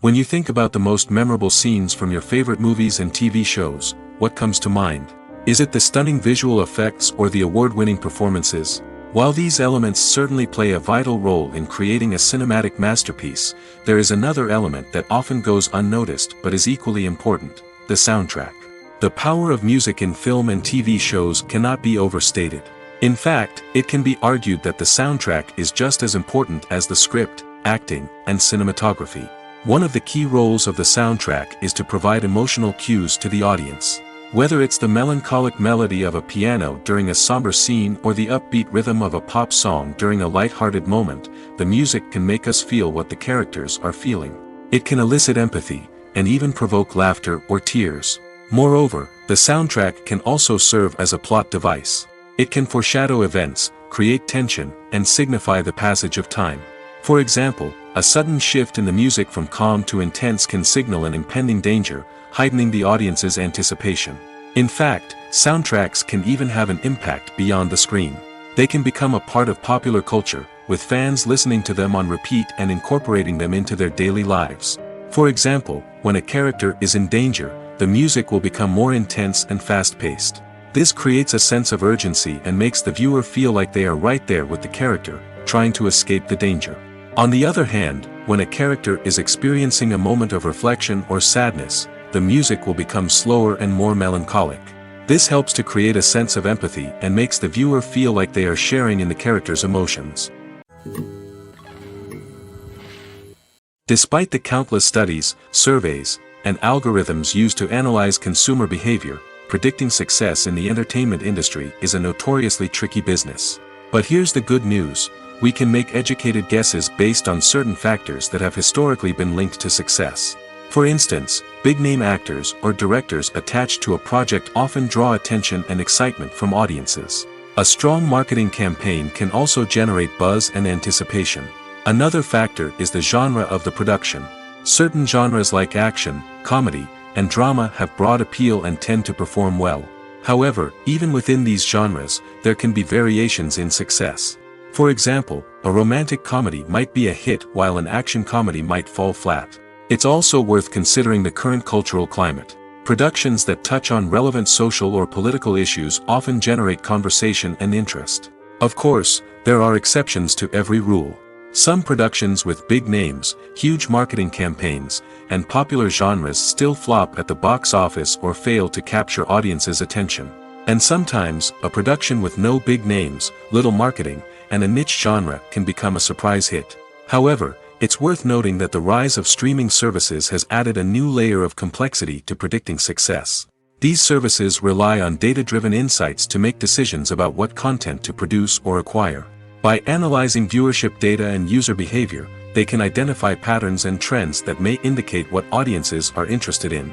When you think about the most memorable scenes from your favorite movies and TV shows, what comes to mind? Is it the stunning visual effects or the award-winning performances? While these elements certainly play a vital role in creating a cinematic masterpiece, there is another element that often goes unnoticed but is equally important: the soundtrack. The power of music in film and TV shows cannot be overstated. In fact, it can be argued that the soundtrack is just as important as the script, acting, and cinematography. One of the key roles of the soundtrack is to provide emotional cues to the audience. Whether it's the melancholic melody of a piano during a somber scene or the upbeat rhythm of a pop song during a light-hearted moment, the music can make us feel what the characters are feeling. It can elicit empathy, and even provoke laughter or tears. Moreover, the soundtrack can also serve as a plot device. It can foreshadow events, create tension, and signify the passage of time. For example, a sudden shift in the music from calm to intense can signal an impending danger, heightening the audience's anticipation. In fact, soundtracks can even have an impact beyond the screen. They can become a part of popular culture, with fans listening to them on repeat and incorporating them into their daily lives. For example, when a character is in danger, the music will become more intense and fast-paced. This creates a sense of urgency and makes the viewer feel like they are right there with the character, trying to escape the danger. On the other hand, when a character is experiencing a moment of reflection or sadness, the music will become slower and more melancholic. This helps to create a sense of empathy and makes the viewer feel like they are sharing in the character's emotions. Despite the countless studies, surveys, and algorithms used to analyze consumer behavior, predicting success in the entertainment industry is a notoriously tricky business. But here's the good news: we can make educated guesses based on certain factors that have historically been linked to success. For instance, big-name actors or directors attached to a project often draw attention and excitement from audiences. A strong marketing campaign can also generate buzz and anticipation. Another factor is the genre of the production. Certain genres like action, comedy, and drama have broad appeal and tend to perform well. However, even within these genres, there can be variations in success. For example, a romantic comedy might be a hit while an action comedy might fall flat. It's also worth considering the current cultural climate. Productions that touch on relevant social or political issues often generate conversation and interest. Of course, there are exceptions to every rule. Some productions with big names, huge marketing campaigns, and popular genres still flop at the box office or fail to capture audiences' attention. And sometimes, a production with no big names, little marketing, and a niche genre can become a surprise hit. However, it's worth noting that the rise of streaming services has added a new layer of complexity to predicting success. These services rely on data-driven insights to make decisions about what content to produce or acquire. By analyzing viewership data and user behavior, they can identify patterns and trends that may indicate what audiences are interested in.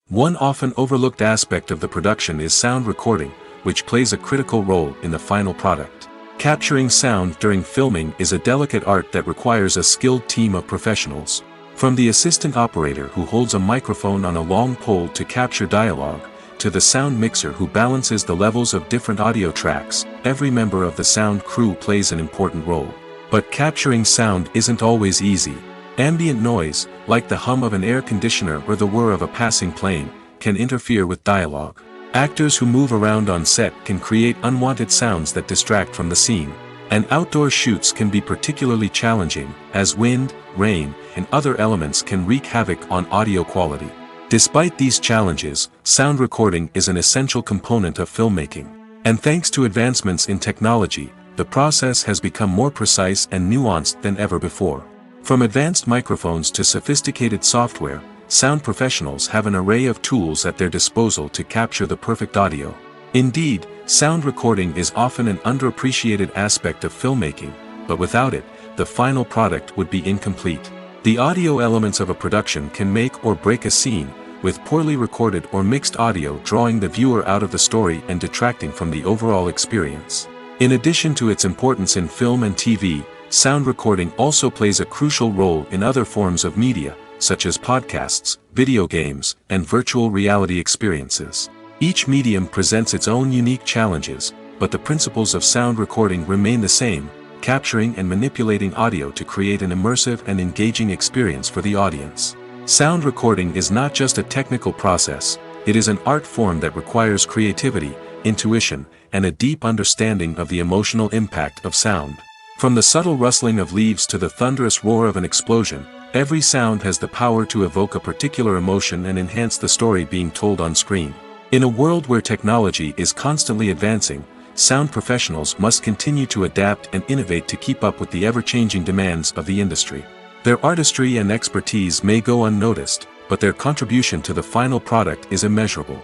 One often overlooked aspect of the production is sound recording, which plays a critical role in the final product. Capturing sound during filming is a delicate art that requires a skilled team of professionals. From the assistant operator who holds a microphone on a long pole to capture dialogue, to the sound mixer who balances the levels of different audio tracks, every member of the sound crew plays an important role. But capturing sound isn't always easy. Ambient noise, like the hum of an air conditioner or the whir of a passing plane, can interfere with dialogue. Actors who move around on set can create unwanted sounds that distract from the scene. And outdoor shoots can be particularly challenging, as wind, rain, and other elements can wreak havoc on audio quality. Despite these challenges, sound recording is an essential component of filmmaking. And thanks to advancements in technology, the process has become more precise and nuanced than ever before. From advanced microphones to sophisticated software, sound professionals have an array of tools at their disposal to capture the perfect audio. Indeed, sound recording is often an underappreciated aspect of filmmaking, but without it, the final product would be incomplete. The audio elements of a production can make or break a scene, with poorly recorded or mixed audio drawing the viewer out of the story and detracting from the overall experience. In addition to its importance in film and TV, sound recording also plays a crucial role in other forms of media, such as podcasts, video games, and virtual reality experiences. Each medium presents its own unique challenges, but the principles of sound recording remain the same: capturing and manipulating audio to create an immersive and engaging experience for the audience. Sound recording is not just a technical process, it is an art form that requires creativity, intuition, and a deep understanding of the emotional impact of sound. From the subtle rustling of leaves to the thunderous roar of an explosion, every sound has the power to evoke a particular emotion and enhance the story being told on screen. In a world where technology is constantly advancing, sound professionals must continue to adapt and innovate to keep up with the ever-changing demands of the industry. Their artistry and expertise may go unnoticed, but their contribution to the final product is immeasurable.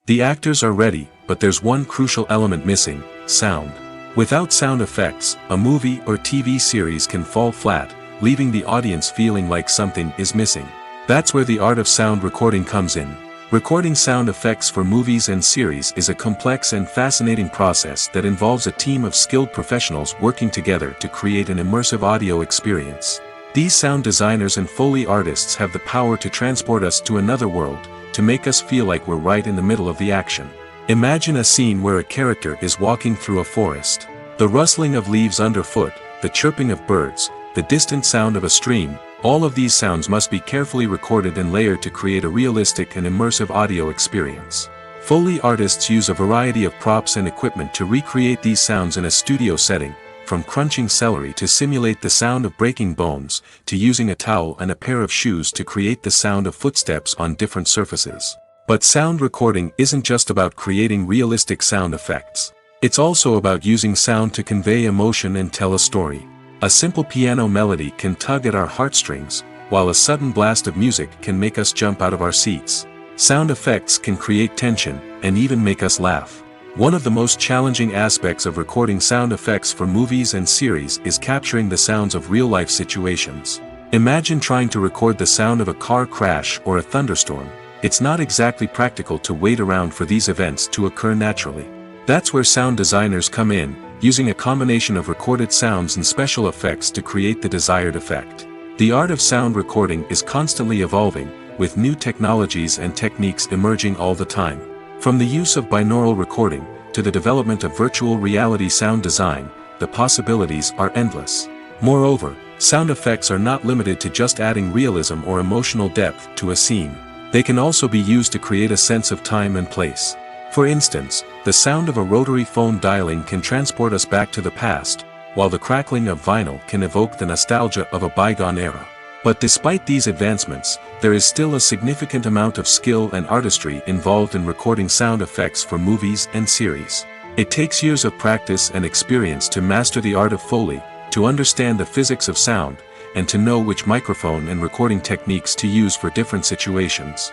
The actors are ready, but there's one crucial element missing: sound. Without sound effects, a movie or TV series can fall flat, leaving the audience feeling like something is missing. That's where the art of sound recording comes in. Recording sound effects for movies and series is a complex and fascinating process that involves a team of skilled professionals working together to create an immersive audio experience. These sound designers and Foley artists have the power to transport us to another world, to make us feel like we're right in the middle of the action. Imagine a scene where a character is walking through a forest. The rustling of leaves underfoot, the chirping of birds, the distant sound of a stream, all of these sounds must be carefully recorded and layered to create a realistic and immersive audio experience. Foley artists use a variety of props and equipment to recreate these sounds in a studio setting, from crunching celery to simulate the sound of breaking bones, to using a towel and a pair of shoes to create the sound of footsteps on different surfaces. But sound recording isn't just about creating realistic sound effects. It's also about using sound to convey emotion and tell a story. A simple piano melody can tug at our heartstrings, while a sudden blast of music can make us jump out of our seats. Sound effects can create tension, and even make us laugh. One of the most challenging aspects of recording sound effects for movies and series is capturing the sounds of real-life situations. Imagine trying to record the sound of a car crash or a thunderstorm. It's not exactly practical to wait around for these events to occur naturally. That's where sound designers come in, using a combination of recorded sounds and special effects to create the desired effect. The art of sound recording is constantly evolving, with new technologies and techniques emerging all the time. From the use of binaural recording, to the development of virtual reality sound design, the possibilities are endless. Moreover, sound effects are not limited to just adding realism or emotional depth to a scene. They can also be used to create a sense of time and place. For instance, the sound of a rotary phone dialing can transport us back to the past, while the crackling of vinyl can evoke the nostalgia of a bygone era. But despite these advancements, there is still a significant amount of skill and artistry involved in recording sound effects for movies and series. It takes years of practice and experience to master the art of Foley, to understand the physics of sound, and to know which microphone and recording techniques to use for different situations.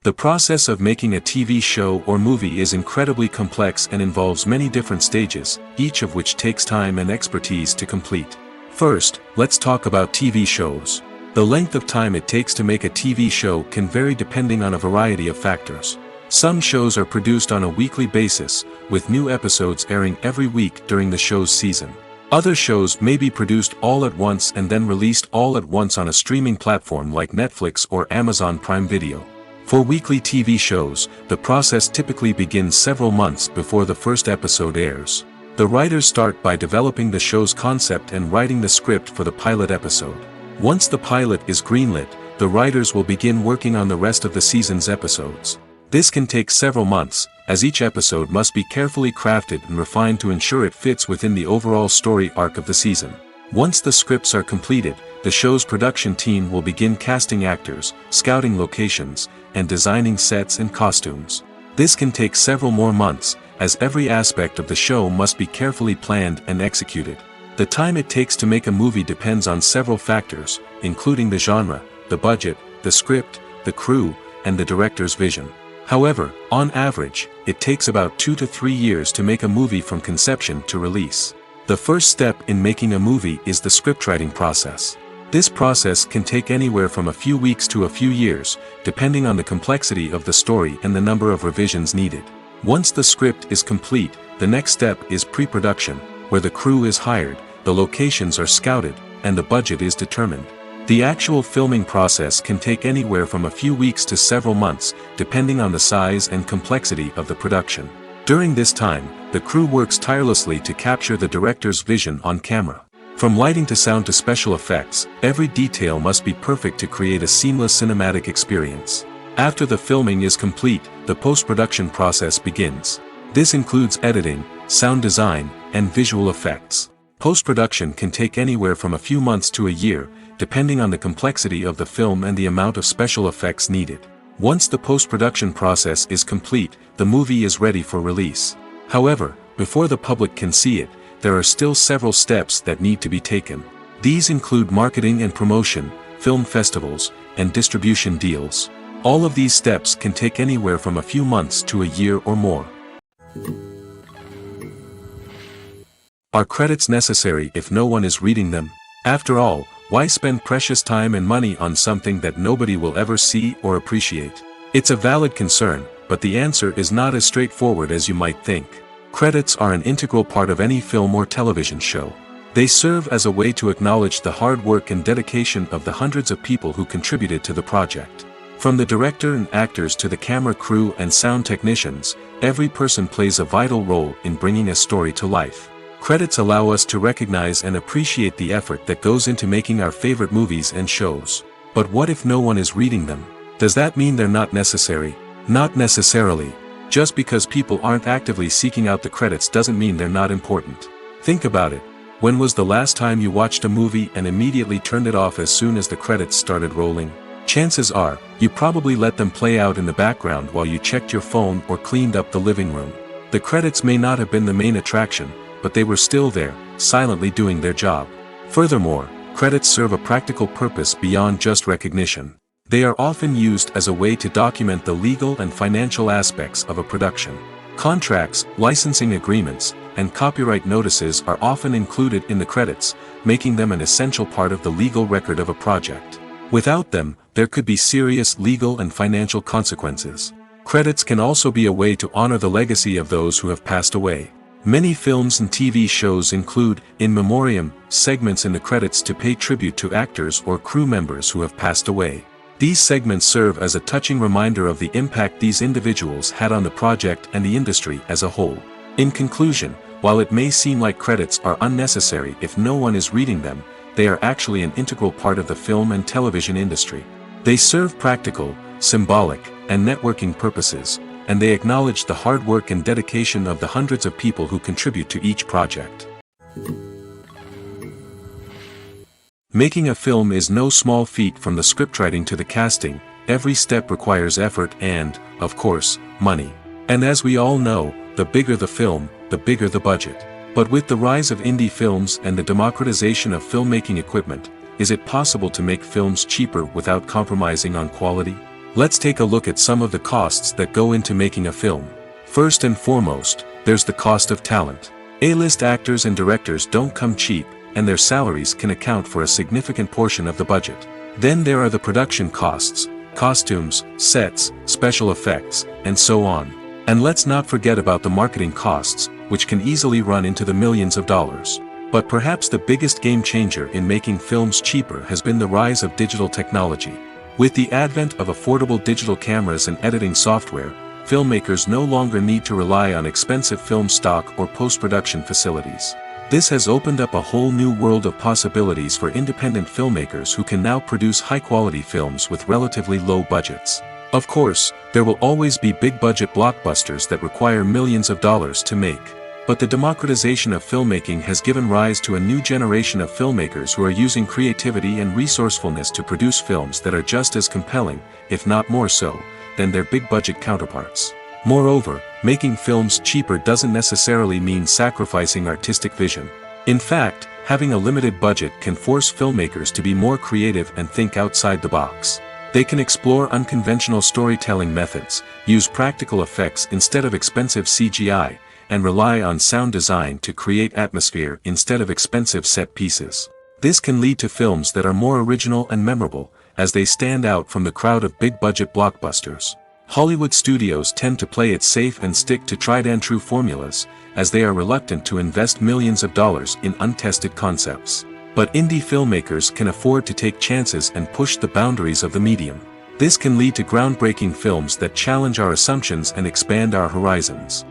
The process of making a TV show or movie is incredibly complex and involves many different stages, each of which takes time and expertise to complete. First, let's talk about TV shows. The length of time it takes to make a TV show can vary depending on a variety of factors. Some shows are produced on a weekly basis, with new episodes airing every week during the show's season. Other shows may be produced all at once and then released all at once on a streaming platform like Netflix or Amazon Prime Video. For weekly TV shows, the process typically begins several months before the first episode airs. The writers start by developing the show's concept and writing the script for the pilot episode. Once the pilot is greenlit, the writers will begin working on the rest of the season's episodes. This can take several months, as each episode must be carefully crafted and refined to ensure it fits within the overall story arc of the season. Once the scripts are completed, the show's production team will begin casting actors, scouting locations, and designing sets and costumes. This can take several more months, as every aspect of the show must be carefully planned and executed. The time it takes to make a movie depends on several factors, including the genre, the budget, the script, the crew, and the director's vision. However, on average, it takes about 2 to 3 years to make a movie from conception to release. The first step in making a movie is the scriptwriting process. This process can take anywhere from a few weeks to a few years, depending on the complexity of the story and the number of revisions needed. Once the script is complete, the next step is pre-production, where the crew is hired, the locations are scouted, and the budget is determined. The actual filming process can take anywhere from a few weeks to several months, depending on the size and complexity of the production. During this time, the crew works tirelessly to capture the director's vision on camera. From lighting to sound to special effects, every detail must be perfect to create a seamless cinematic experience. After the filming is complete, the post-production process begins. This includes editing, sound design, and visual effects. Post-production can take anywhere from a few months to a year, depending on the complexity of the film and the amount of special effects needed. Once the post-production process is complete, the movie is ready for release. However, before the public can see it, there are still several steps that need to be taken. These include marketing and promotion, film festivals, and distribution deals. All of these steps can take anywhere from a few months to a year or more. Are credits necessary if no one is reading them? After all, why spend precious time and money on something that nobody will ever see or appreciate? It's a valid concern, but the answer is not as straightforward as you might think. Credits are an integral part of any film or television show. They serve as a way to acknowledge the hard work and dedication of the hundreds of people who contributed to the project. From the director and actors to the camera crew and sound technicians, every person plays a vital role in bringing a story to life. Credits allow us to recognize and appreciate the effort that goes into making our favorite movies and shows. But what if no one is reading them? Does that mean they're not necessary? Not necessarily. Just because people aren't actively seeking out the credits doesn't mean they're not important. Think about it. When was the last time you watched a movie and immediately turned it off as soon as the credits started rolling? Chances are, you probably let them play out in the background while you checked your phone or cleaned up the living room. The credits may not have been the main attraction, but they were still there, silently doing their job. Furthermore, credits serve a practical purpose beyond just recognition. They are often used as a way to document the legal and financial aspects of a production. Contracts, licensing agreements, and copyright notices are often included in the credits, making them an essential part of the legal record of a project. Without them, there could be serious legal and financial consequences. Credits can also be a way to honor the legacy of those who have passed away. Many films and TV shows include, in memoriam, segments in the credits to pay tribute to actors or crew members who have passed away. These segments serve as a touching reminder of the impact these individuals had on the project and the industry as a whole. In conclusion, while it may seem like credits are unnecessary if no one is reading them, they are actually an integral part of the film and television industry. They serve practical, symbolic, and networking purposes, and they acknowledge the hard work and dedication of the hundreds of people who contribute to each project. Making a film is no small feat. From the scriptwriting to the casting, every step requires effort and, of course, money. And as we all know, the bigger the film, the bigger the budget. But with the rise of indie films and the democratization of filmmaking equipment, is it possible to make films cheaper without compromising on quality? Let's take a look at some of the costs that go into making a film. First and foremost, there's the cost of talent. A-list actors and directors don't come cheap, and their salaries can account for a significant portion of the budget. Then there are the production costs, costumes, sets, special effects, and so on. And let's not forget about the marketing costs, which can easily run into the millions of dollars. But perhaps the biggest game changer in making films cheaper has been the rise of digital technology. With the advent of affordable digital cameras and editing software, filmmakers no longer need to rely on expensive film stock or post-production facilities. This has opened up a whole new world of possibilities for independent filmmakers who can now produce high-quality films with relatively low budgets. Of course, there will always be big-budget blockbusters that require millions of dollars to make. But the democratization of filmmaking has given rise to a new generation of filmmakers who are using creativity and resourcefulness to produce films that are just as compelling, if not more so, than their big-budget counterparts. Moreover, making films cheaper doesn't necessarily mean sacrificing artistic vision. In fact, having a limited budget can force filmmakers to be more creative and think outside the box. They can explore unconventional storytelling methods, use practical effects instead of expensive CGI, and rely on sound design to create atmosphere instead of expensive set pieces. This can lead to films that are more original and memorable, as they stand out from the crowd of big-budget blockbusters. Hollywood studios tend to play it safe and stick to tried-and-true formulas, as they are reluctant to invest millions of dollars in untested concepts. But indie filmmakers can afford to take chances and push the boundaries of the medium. This can lead to groundbreaking films that challenge our assumptions and expand our horizons.